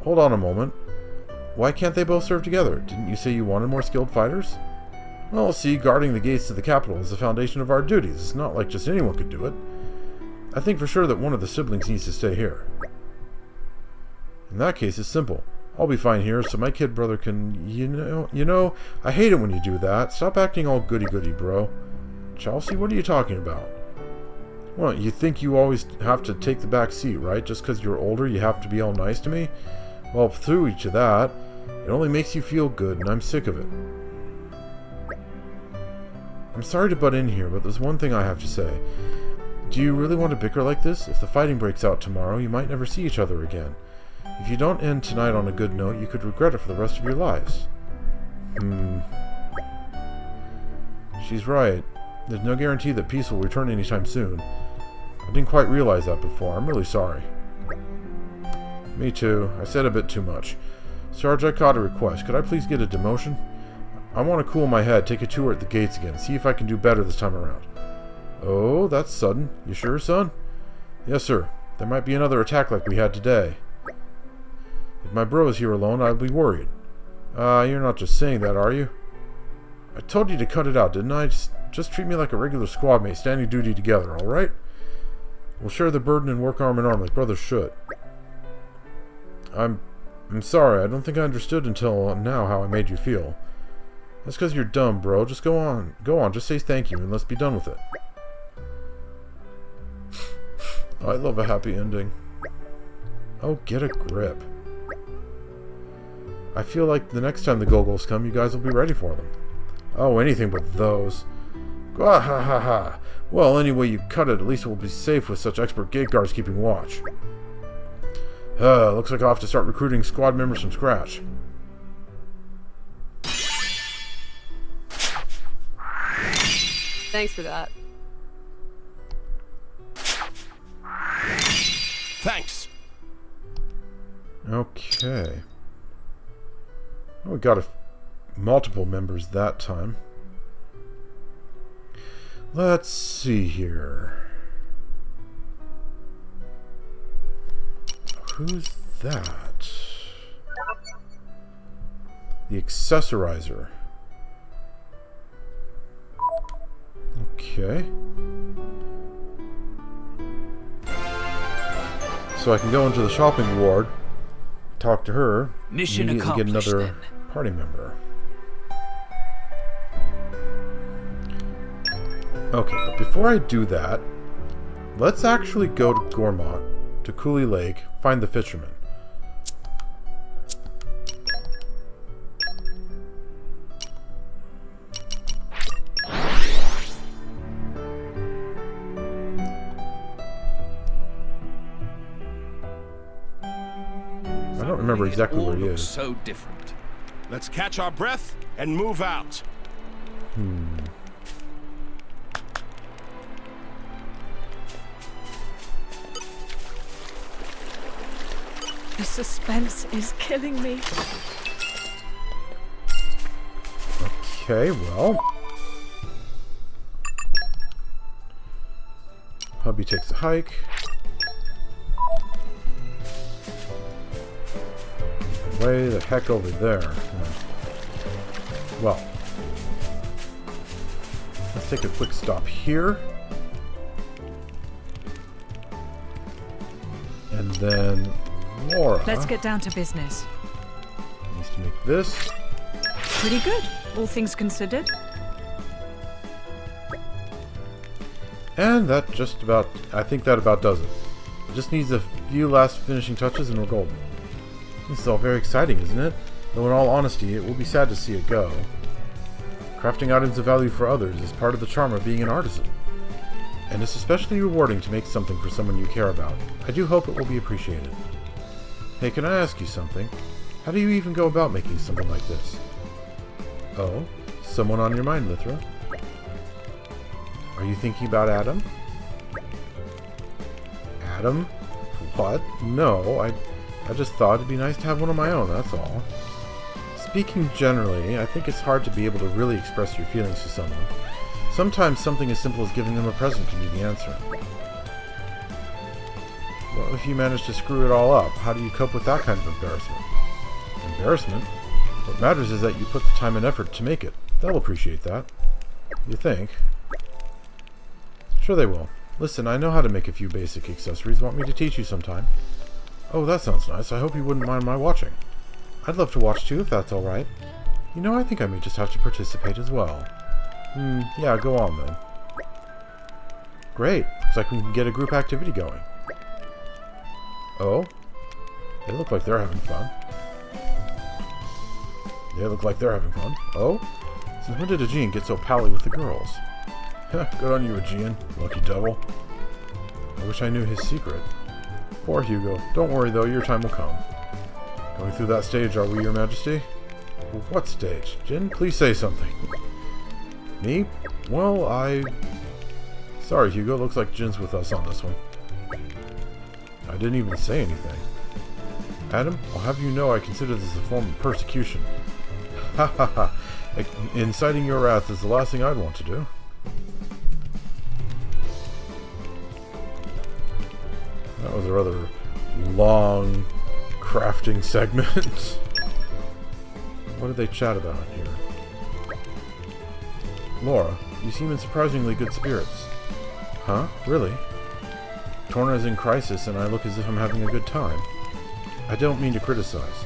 Hold on a moment. Why can't they both serve together? Didn't you say you wanted more skilled fighters? Well, see, guarding the gates to the capital is the foundation of our duties. It's not like just anyone could do it. I think for sure that one of the siblings needs to stay here. In that case, it's simple. I'll be fine here, so my kid brother can, you know, I hate it when you do that. Stop acting all goody-goody, bro. Chelsea, what are you talking about? Well, you think you always have to take the back seat, right? Just because you're older, you have to be all nice to me? Well, through each of that, it only makes you feel good, and I'm sick of it. I'm sorry to butt in here, but there's one thing I have to say. Do you really want to bicker like this? If the fighting breaks out tomorrow, you might never see each other again. If you don't end tonight on a good note, you could regret it for the rest of your lives. She's right. There's no guarantee that peace will return anytime soon. I didn't quite realize that before. I'm really sorry. Me too. I said a bit too much. Sarge, I caught a request. Could I please get a demotion? I want to cool my head, take a tour at the gates again, see if I can do better this time around. Oh, that's sudden. You sure, son? Yes, sir. There might be another attack like we had today. If my bro is here alone, I'll be worried. You're not just saying that, are you? I told you to cut it out, didn't I? Just treat me like a regular squad mate, standing duty together, alright? We'll share the burden and work arm in arm like brothers should. I'm sorry, I don't think I understood until now how I made you feel. That's because you're dumb, bro. Just go on, just say thank you and let's be done with it. I love a happy ending. Oh, get a grip. I feel like the next time the Goggles come, you guys will be ready for them. Oh, anything but those. Ah, ha ha ha. Well, any way you cut it, at least we'll be safe with such expert gate guards keeping watch. Looks like I'll have to start recruiting squad members from scratch. Thanks for that. Thanks. Okay. Well, we got multiple members that time. Let's see here. Who's that? The Accessorizer. Okay. So I can go into the shopping ward, talk to her, Mission and immediately get accomplished, another then. party member. Okay, but before I do that, let's actually go to Gormont, to Cooley Lake, find the fisherman. I don't remember exactly where he is. So different. Let's catch our breath and move out. The suspense is killing me. Okay, well. Hubby takes a hike. Way the heck over there. Well. Let's take a quick stop here. And then Laura Let's get down to business. needs to make this. Pretty good, all things considered. And that just about, I think that about does it. It just needs a few last finishing touches and we're golden. This is all very exciting, isn't it? Though in all honesty, it will be sad to see it go. Crafting items of value for others is part of the charm of being an artisan. And it's especially rewarding to make something for someone you care about. I do hope it will be appreciated. Hey, can I ask you something? How do you even go about making something like this? Oh, someone on your mind, Mithra? Are you thinking about Adam? Adam? What? No, I just thought it'd be nice to have one of my own, that's all. Speaking generally, I think it's hard to be able to really express your feelings to someone. Sometimes something as simple as giving them a present can be the answer. Well, if you manage to screw it all up, how do you cope with that kind of embarrassment? Embarrassment? What matters is that you put the time and effort to make it. They'll appreciate that. You think? Sure they will. Listen, I know how to make a few basic accessories. Want me to teach you sometime? Oh, that sounds nice. I hope you wouldn't mind my watching. I'd love to watch too, if that's alright. You know, I think I may just have to participate as well. Yeah, go on then. Great. Looks like we can get a group activity going. Oh? They look like they're having fun. They look like they're having fun. Oh? Since when did Aegean get so pally with the girls? Good on you, Aegean. Lucky devil. I wish I knew his secret. Poor Hugo. Don't worry, though. Your time will come. Going through that stage, are we, Your Majesty? What stage? Jin, please say something. Me? Well, Sorry, Hugo. Looks like Jin's with us on this one. I didn't even say anything. Adam, I'll have you know I consider this a form of persecution. Ha ha ha. Inciting your wrath is the last thing I'd want to do. That was a rather long crafting segment. What did they chat about here? Laura, you seem in surprisingly good spirits. Huh? Really? Torna is in crisis and I look as if I'm having a good time. I don't mean to criticize.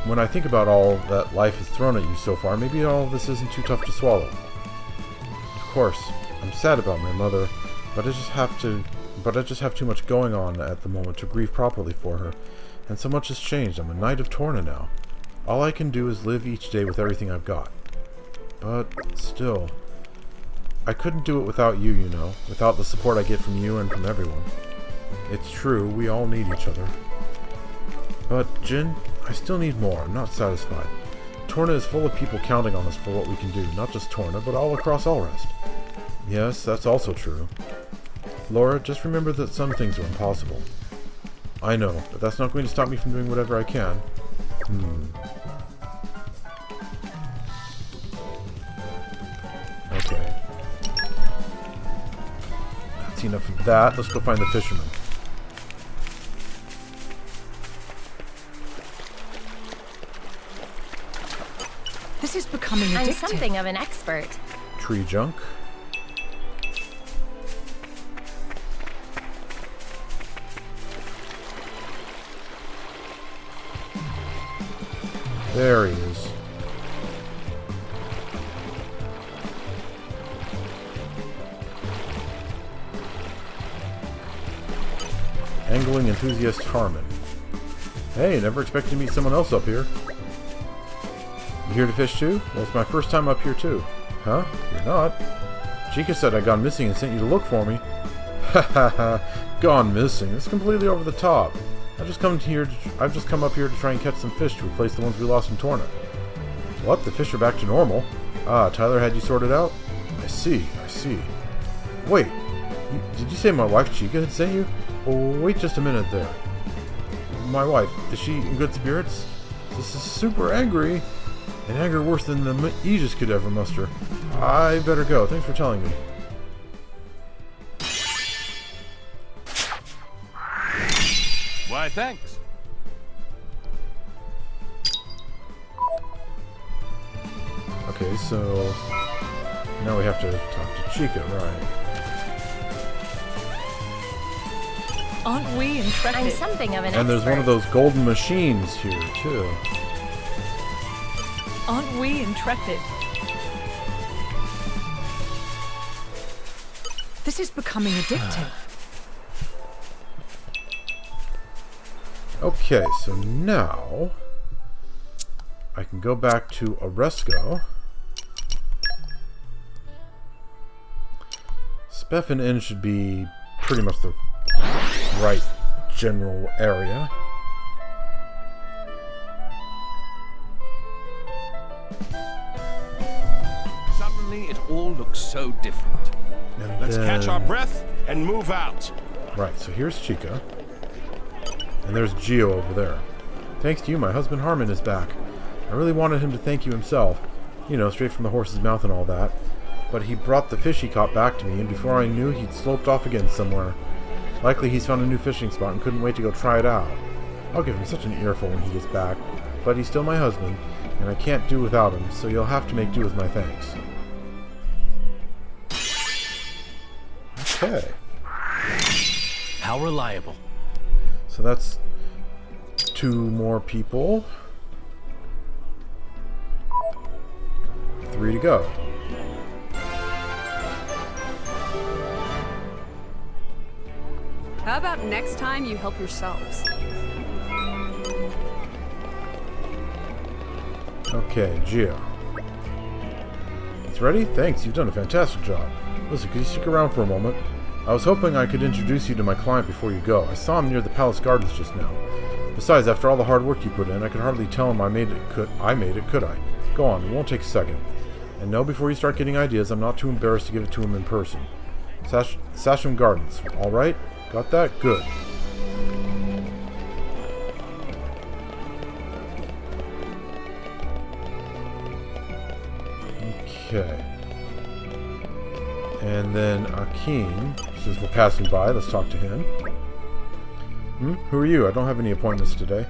When I think about all that life has thrown at you so far, maybe all of this isn't too tough to swallow. Of course, I'm sad about my mother, but I just have too much going on at the moment to grieve properly for her. And so much has changed. I'm a knight of Torna now. All I can do is live each day with everything I've got. But still, I couldn't do it without you, you know, without the support I get from you and from everyone. It's true, we all need each other. But, Jin, I still need more. I'm not satisfied. Torna is full of people counting on us for what we can do, not just Torna, but all across Allrest. Yes, that's also true. Laura, just remember that some things are impossible. I know, but that's not going to stop me from doing whatever I can. Okay. That's enough of that. Let's go find the fisherman. This is becoming addictive. I'm something of an expert. Tree junk. There he is. Angling enthusiast Harmon. Hey, never expected to meet someone else up here. You here to fish too? Well, it's my first time up here too. Huh? You're not? Chica said I'd gone missing and sent you to look for me. Ha ha ha. Gone missing? It's completely over the top. I've just come up here to try and catch some fish to replace the ones we lost in Torna. What? The fish are back to normal? Ah, Tyler had you sorted out? I see. Wait, did you say my wife Chica had sent you? Oh, wait just a minute there. my wife. Is she in good spirits? This is super angry. An anger worse than the Aegis could ever muster. I better go. Thanks for telling me. Why, thanks. Okay, so now we have to talk to Chica, right? Aren't we intrepid? I'm something of an And there's one of those golden machines here, too. Aren't we intrepid? This is becoming addictive. Okay, so now I can go back to Oresco. Speffen Inn should be pretty much the right general area. Suddenly, it all looks so different. And Let's then, catch our breath and move out. right, so here's Chica. And there's Gio over there. Thanks to you, my husband Harmon is back. I really wanted him to thank you himself. You know, straight from the horse's mouth and all that. But he brought the fish he caught back to me, and before I knew, he'd sloped off again somewhere. Likely he's found a new fishing spot and couldn't wait to go try it out. I'll give him such an earful when he gets back. But he's still my husband, and I can't do without him, so you'll have to make do with my thanks. Okay. How reliable. So that's 2 more people. 3 to go. How about next time you help yourselves? Okay, Gio. It's ready? Thanks, you've done a fantastic job. Listen, could you stick around for a moment? I was hoping I could introduce you to my client before you go. I saw him near the palace gardens just now. Besides, after all the hard work you put in, I could hardly tell him I made it, could I? Go on, it won't take a second. And know before you start getting ideas, I'm not too embarrassed to give it to him in person. Sasham Gardens, alright? Got that? Good. Okay. And then Akin, since we're passing by, let's talk to him. Who are you? I don't have any appointments today.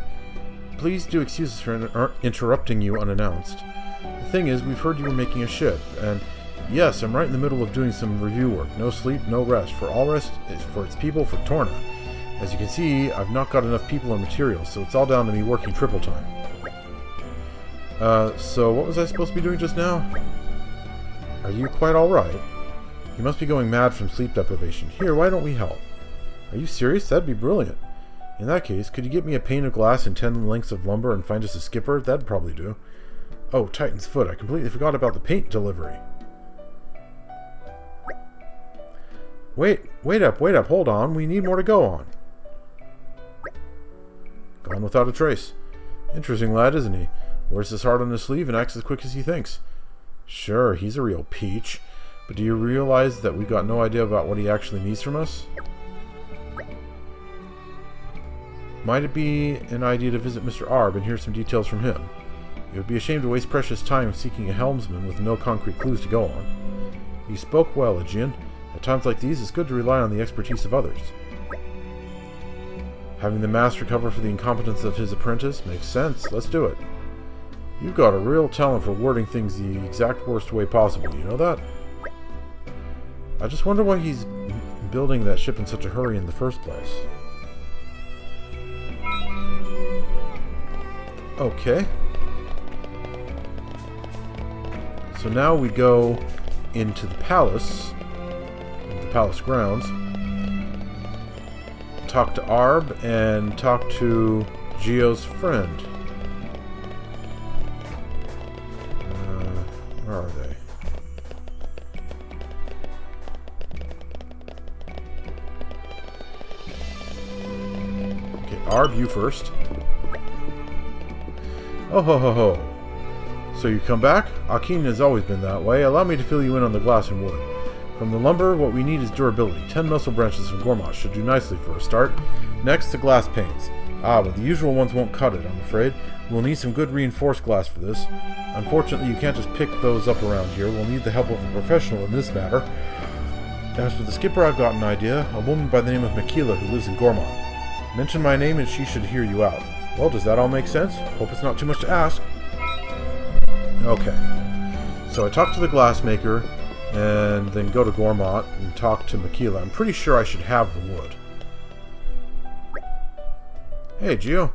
Please do excuse us for interrupting you unannounced. The thing is, we've heard you were making a ship, and yes, I'm right in the middle of doing some review work. No sleep, no rest. For all rest is for its people, for Torna. As you can see, I've not got enough people or materials, so it's all down to me working triple time. So what was I supposed to be doing just now? Are you quite alright? You must be going mad from sleep deprivation. Here, why don't we help? Are you serious? That'd be brilliant. In that case, could you get me a pane of glass and 10 lengths of lumber and find us a skipper? That'd probably do. Oh, Titan's foot. I completely forgot about the paint delivery. Wait up, hold on. We need more to go on. Gone without a trace. Interesting lad, isn't he? Wears his heart on his sleeve and acts as quick as he thinks. Sure, he's a real peach. But do you realize that we've got no idea about what he actually needs from us? Might it be an idea to visit Mr. Arb and hear some details from him? It would be a shame to waste precious time seeking a helmsman with no concrete clues to go on. You spoke well, Aegean. At times like these, it's good to rely on the expertise of others. Having the master cover for the incompetence of his apprentice makes sense. Let's do it. You've got a real talent for wording things the exact worst way possible, you know that? I just wonder why he's building that ship in such a hurry in the first place. Okay. So now we go into the palace grounds, talk to Arb, and talk to Gio's friend. Where are they? Okay, Arb, you first. Oh ho ho ho. So you come back? Akin has always been that way. Allow me to fill you in on the glass and wood. From the lumber, what we need is durability. 10 muscle branches from Gormash should do nicely for a start. Next, the glass panes. Ah, but the usual ones won't cut it, I'm afraid. We'll need some good reinforced glass for this. Unfortunately, you can't just pick those up around here. We'll need the help of a professional in this matter. As for the skipper, I've got an idea. A woman by the name of Makila who lives in Gormont. Mention my name and she should hear you out. Well, does that all make sense? Hope it's not too much to ask. Okay. So I talk to the glassmaker, and then go to Gormont and talk to Makila. I'm pretty sure I should have the wood. Hey, Gio.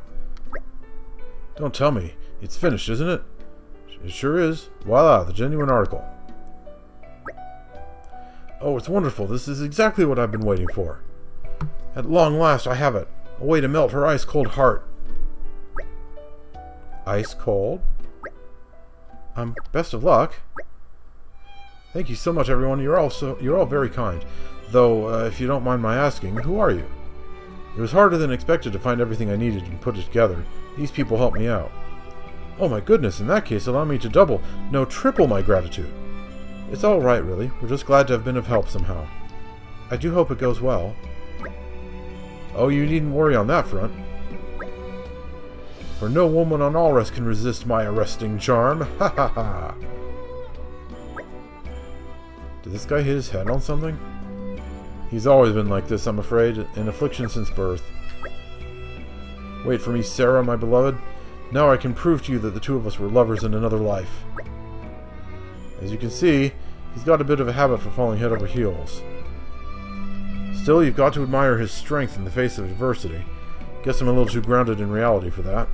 Don't tell me. It's finished, isn't it? It sure is. Voila, the genuine article. Oh, it's wonderful. This is exactly what I've been waiting for. At long last, I have it. A way to melt her ice-cold heart. Ice-cold? Best of luck. Thank you so much, everyone. You're all very kind. Though, if you don't mind my asking, who are you? It was harder than expected to find everything I needed and put it together. These people helped me out. Oh my goodness, in that case, allow me to double, no, triple my gratitude. It's all right, really. We're just glad to have been of help somehow. I do hope it goes well. Oh, you needn't worry on that front. For no woman on Allrest can resist my arresting charm. Ha ha ha. Did this guy hit his head on something? He's always been like this, I'm afraid. An affliction since birth. Wait for me, Sarah, my beloved. Now I can prove to you that the two of us were lovers in another life. As you can see, he's got a bit of a habit for falling head over heels. Still, you've got to admire his strength in the face of adversity. Guess I'm a little too grounded in reality for that.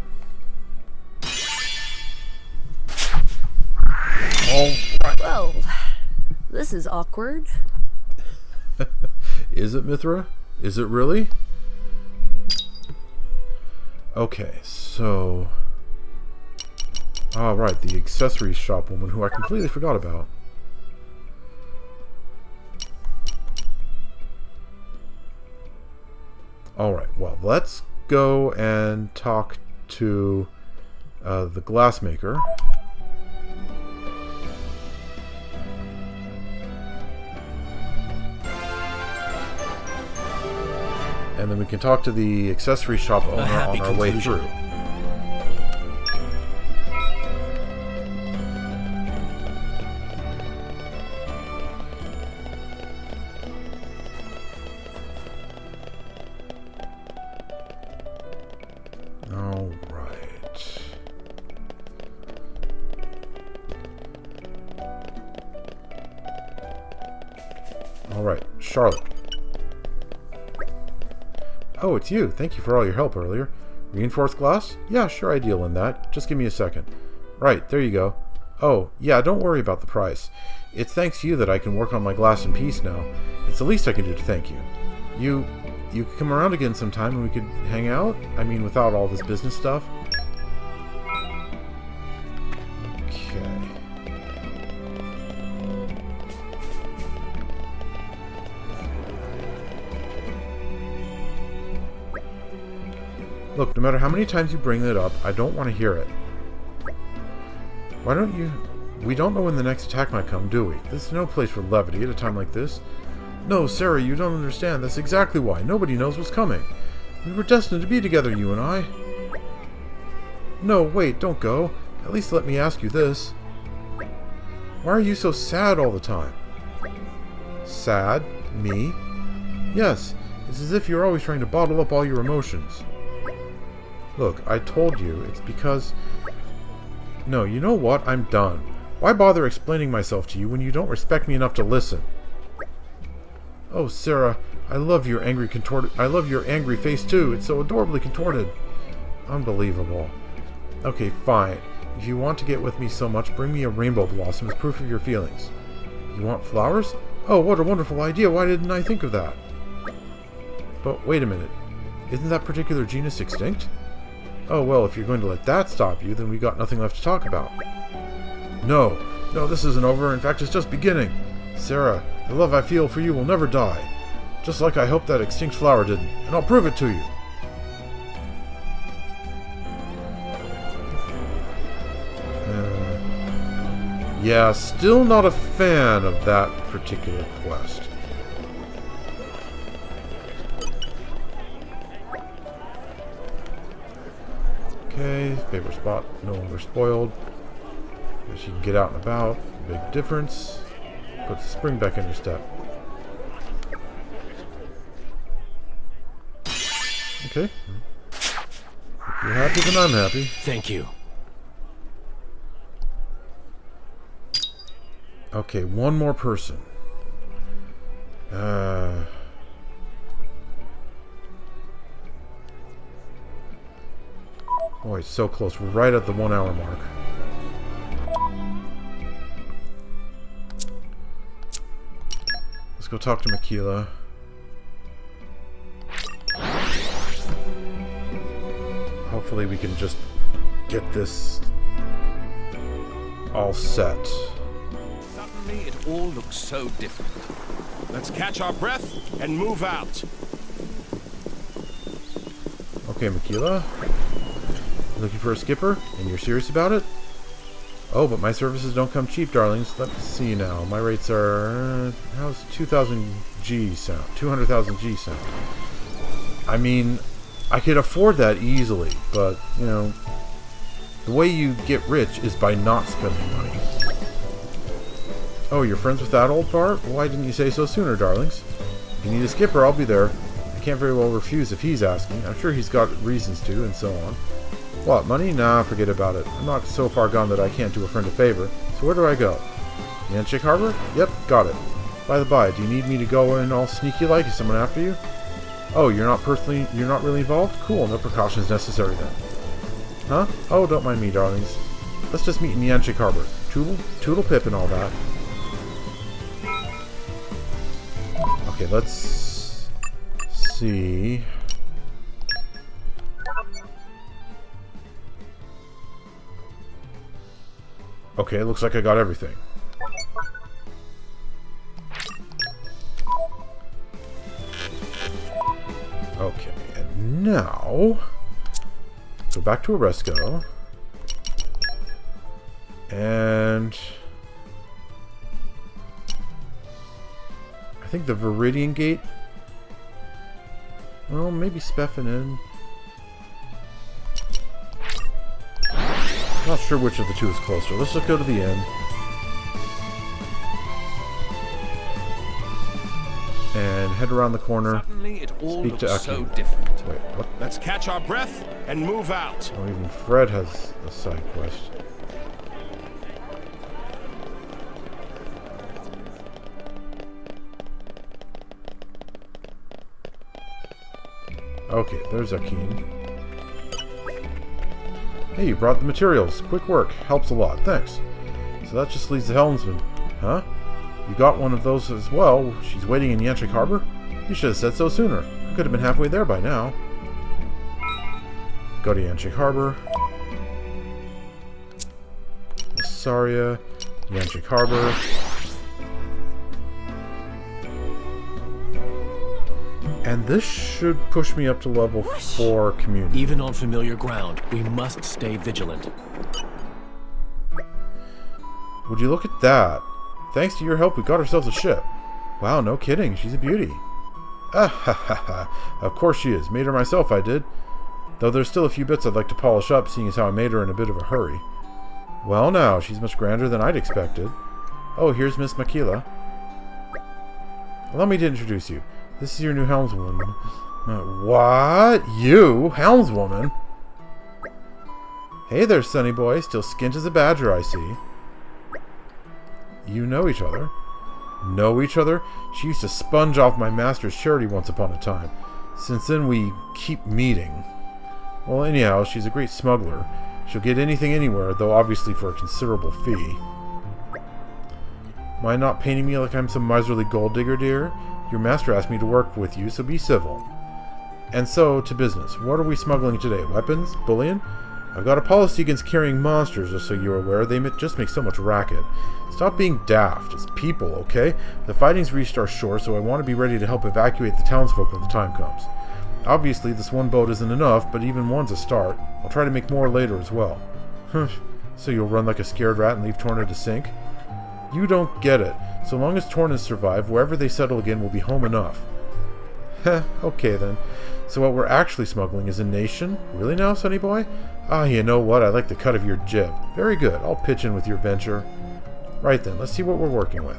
Alright. Well, this is awkward. Is it, Mithra? Is it really? Okay, so... right, the accessories shop woman who I completely forgot about. Alright, well, let's go and talk to the glassmaker. And then we can talk to the accessory shop owner on our way through. Alright, Charlotte. Oh, it's you. Thank you for all your help earlier. Reinforced glass? Yeah, sure, I deal in that. Just give me a second. Right, there you go. Oh, yeah, don't worry about the price. It's thanks to you that I can work on my glass in peace now. It's the least I can do to thank you. You could come around again sometime and we could hang out? I mean, without all this business stuff? Okay. Look, no matter how many times you bring that up, I don't want to hear it. Why don't you... We don't know when the next attack might come, do we? This is no place for levity at a time like this. No, Sarah, you don't understand. That's exactly why. Nobody knows what's coming. We were destined to be together, you and I. No, wait, don't go. At least let me ask you this. Why are you so sad all the time? Sad? Me? Yes, it's as if you're always trying to bottle up all your emotions. Look, I told you, it's because... No, you know what? I'm done. Why bother explaining myself to you when you don't respect me enough to listen? Oh, Sarah, I love your angry face too. It's so adorably contorted. Unbelievable. Okay, fine. If you want to get with me so much, bring me a rainbow blossom as proof of your feelings. You want flowers? Oh, what a wonderful idea. Why didn't I think of that? But wait a minute. Isn't that particular genus extinct? Oh, well, if you're going to let that stop you, then we got nothing left to talk about. No, this isn't over. In fact, it's just beginning. Sarah, the love I feel for you will never die. Just like I hope that extinct flower didn't. And I'll prove it to you. Yeah, still not a fan of that particular quest. Okay, favorite spot no longer spoiled. Guess you can get out and about. Big difference. Put the spring back in your step. Okay. If you're happy, then I'm happy. Thank you. Okay, one more person. Boy, it's so close. We're right at the 1 hour mark. Let's go talk to Makila. Hopefully we can just get this all set. Suddenly it all looks so different. Let's catch our breath and move out. Okay, Makila. Looking for a skipper? And you're serious about it? Oh, but my services don't come cheap, darlings. Let's see now. My rates are... how's 2,000 G sound? 200,000 G sound. I mean, I could afford that easily, but, you know, the way you get rich is by not spending money. Oh, you're friends with that old fart? Why didn't you say so sooner, darlings? If you need a skipper, I'll be there. I can't very well refuse if he's asking. I'm sure he's got reasons to, and so on. What, money? Nah, forget about it. I'm not so far gone that I can't do a friend a favor. So where do I go? Yanchik Harbor? Yep, got it. By the by, do you need me to go in all sneaky-like? Is someone after you? Oh, you're not really involved? Cool, no precautions necessary then. Huh? Oh, don't mind me, darlings. Let's just meet in Yanchik Harbor. Toodle pip and all that. Okay, let's see. Okay, looks like I got everything. Okay, and now go back to Oresco. And I think the Viridian Gate. Well, maybe Speffinen. Not sure which of the two is closer. Let's just go to the inn. And head around the corner. Suddenly it all Speak to looks Aki. so different. Wait, what? Let's catch our breath and move out. Oh, even Fred has a side quest. Okay, there's Akin. Hey, you brought the materials. Quick work. Helps a lot. Thanks. So that just leaves the helmsman. Huh? You got one of those as well. She's waiting in Yanchik Harbor? You should have said so sooner. I could have been halfway there by now. Go to Yanchik Harbor. Saria. Yanchik Harbor. And this should push me up to level 4 community. Even on familiar ground, we must stay vigilant. Would you look at that? Thanks to your help, we got ourselves a ship. Wow, no kidding. She's a beauty. Ah ha ha ha. Of course she is. Made her myself, I did. Though there's still a few bits I'd like to polish up, seeing as how I made her in a bit of a hurry. Well now, she's much grander than I'd expected. Oh, here's Miss Makila. Allow me to introduce you. This is your new helmswoman. What? You? Helmswoman? Hey there, sonny boy. Still skint as a badger, I see. You know each other? Know each other? She used to sponge off my master's charity once upon a time. Since then, we keep meeting. Well, anyhow, she's a great smuggler. She'll get anything anywhere, though obviously for a considerable fee. Mind not painting me like I'm some miserly gold digger, dear? Your master asked me to work with you, so be civil. And so, to business. What are we smuggling today? Weapons? Bullion? I've got a policy against carrying monsters, just so you're aware. They just make so much racket. Stop being daft. It's people, okay? The fighting's reached our shore, so I want to be ready to help evacuate the townsfolk when the time comes. Obviously, this one boat isn't enough, but even one's a start. I'll try to make more later as well. So you'll run like a scared rat and leave Torna to sink? You don't get it. So long as Tornas survive, wherever they settle again will be home enough. Heh, okay then. So what we're actually smuggling is a nation? Really now, sonny boy? Ah, you know what? I like the cut of your jib. Very good. I'll pitch in with your venture. Right then, let's see what we're working with.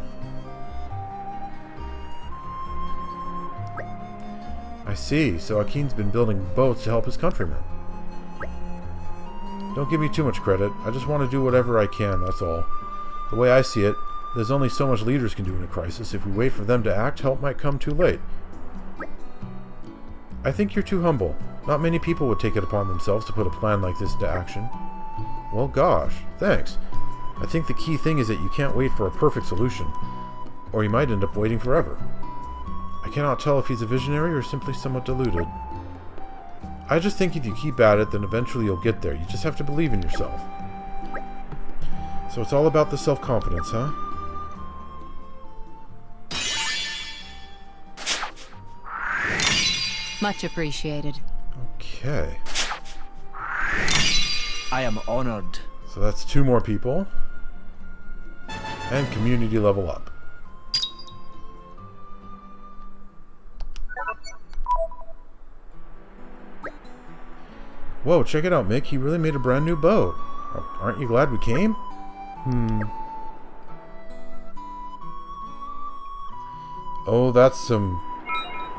I see. So Akin's been building boats to help his countrymen. Don't give me too much credit. I just want to do whatever I can, that's all. The way I see it, there's only so much leaders can do in a crisis. If we wait for them to act, help might come too late. I think you're too humble. Not many people would take it upon themselves to put a plan like this into action. Well, gosh, thanks. I think the key thing is that you can't wait for a perfect solution, or you might end up waiting forever. I cannot tell if he's a visionary or simply somewhat deluded. I just think if you keep at it, then eventually you'll get there. You just have to believe in yourself. So it's all about the self-confidence, huh? Much appreciated. Okay. I am honored. So that's 2 more people. And community level up. Whoa, check it out, Mick. He really made a brand new boat. Aren't you glad we came? Oh, that's some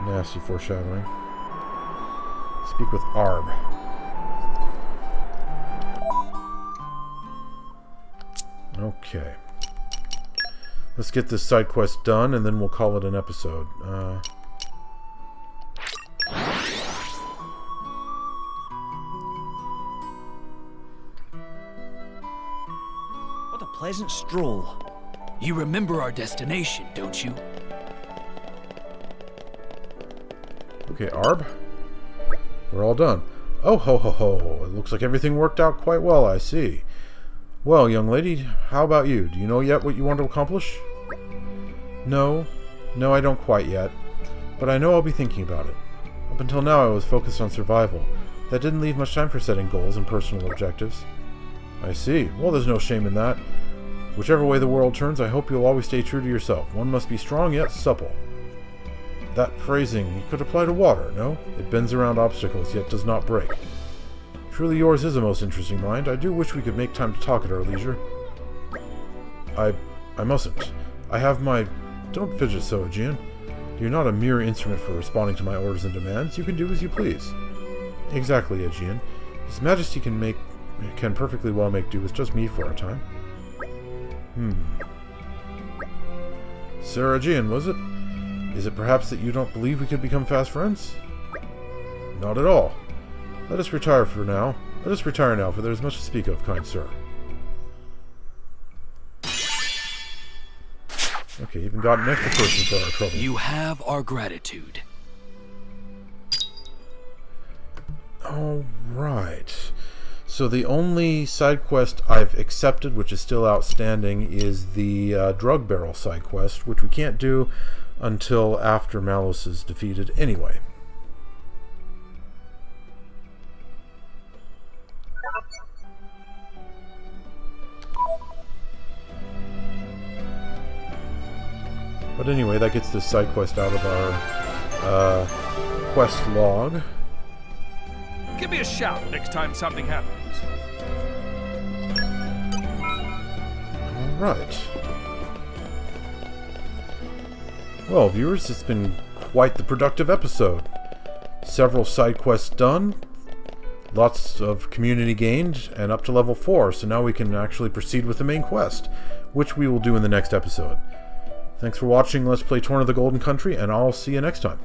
nasty foreshadowing. Speak with Arb. Okay. Let's get this side quest done, and then we'll call it an episode. What a pleasant stroll. You remember our destination, don't you? Okay, Arb. We're all done. Oh, ho, ho, ho. It looks like everything worked out quite well, I see. Well, young lady, how about you? Do you know yet what you want to accomplish? No, I don't quite yet. But I know I'll be thinking about it. Up until now, I was focused on survival. That didn't leave much time for setting goals and personal objectives. I see. Well, there's no shame in that. Whichever way the world turns, I hope you'll always stay true to yourself. One must be strong yet supple. That phrasing could apply to water, no? It bends around obstacles, yet does not break. Truly yours is a most interesting mind. I do wish we could make time to talk at our leisure. I mustn't. I have my... Don't fidget so, Aegean. You're not a mere instrument for responding to my orders and demands. You can do as you please. Exactly, Aegean. His Majesty can perfectly well make do with just me for a time. Sir Aegean, was it? Is it perhaps that you don't believe we could become fast friends? Not at all. Let us retire for now. Let us retire now, for there is much to speak of, kind sir. Okay, even got an extra person for our trouble. You have our gratitude. Alright. So the only side quest I've accepted, which is still outstanding, is the drug barrel side quest, which we can't do until after Malus is defeated anyway. But anyway, that gets this side quest out of our quest log. Give me a shout next time something happens. Alright. Well, viewers, it's been quite the productive episode. Several side quests done, lots of community gained, and up to level 4, so now we can actually proceed with the main quest, which we will do in the next episode. Thanks for watching Let's Play Torna the Golden Country, and I'll see you next time.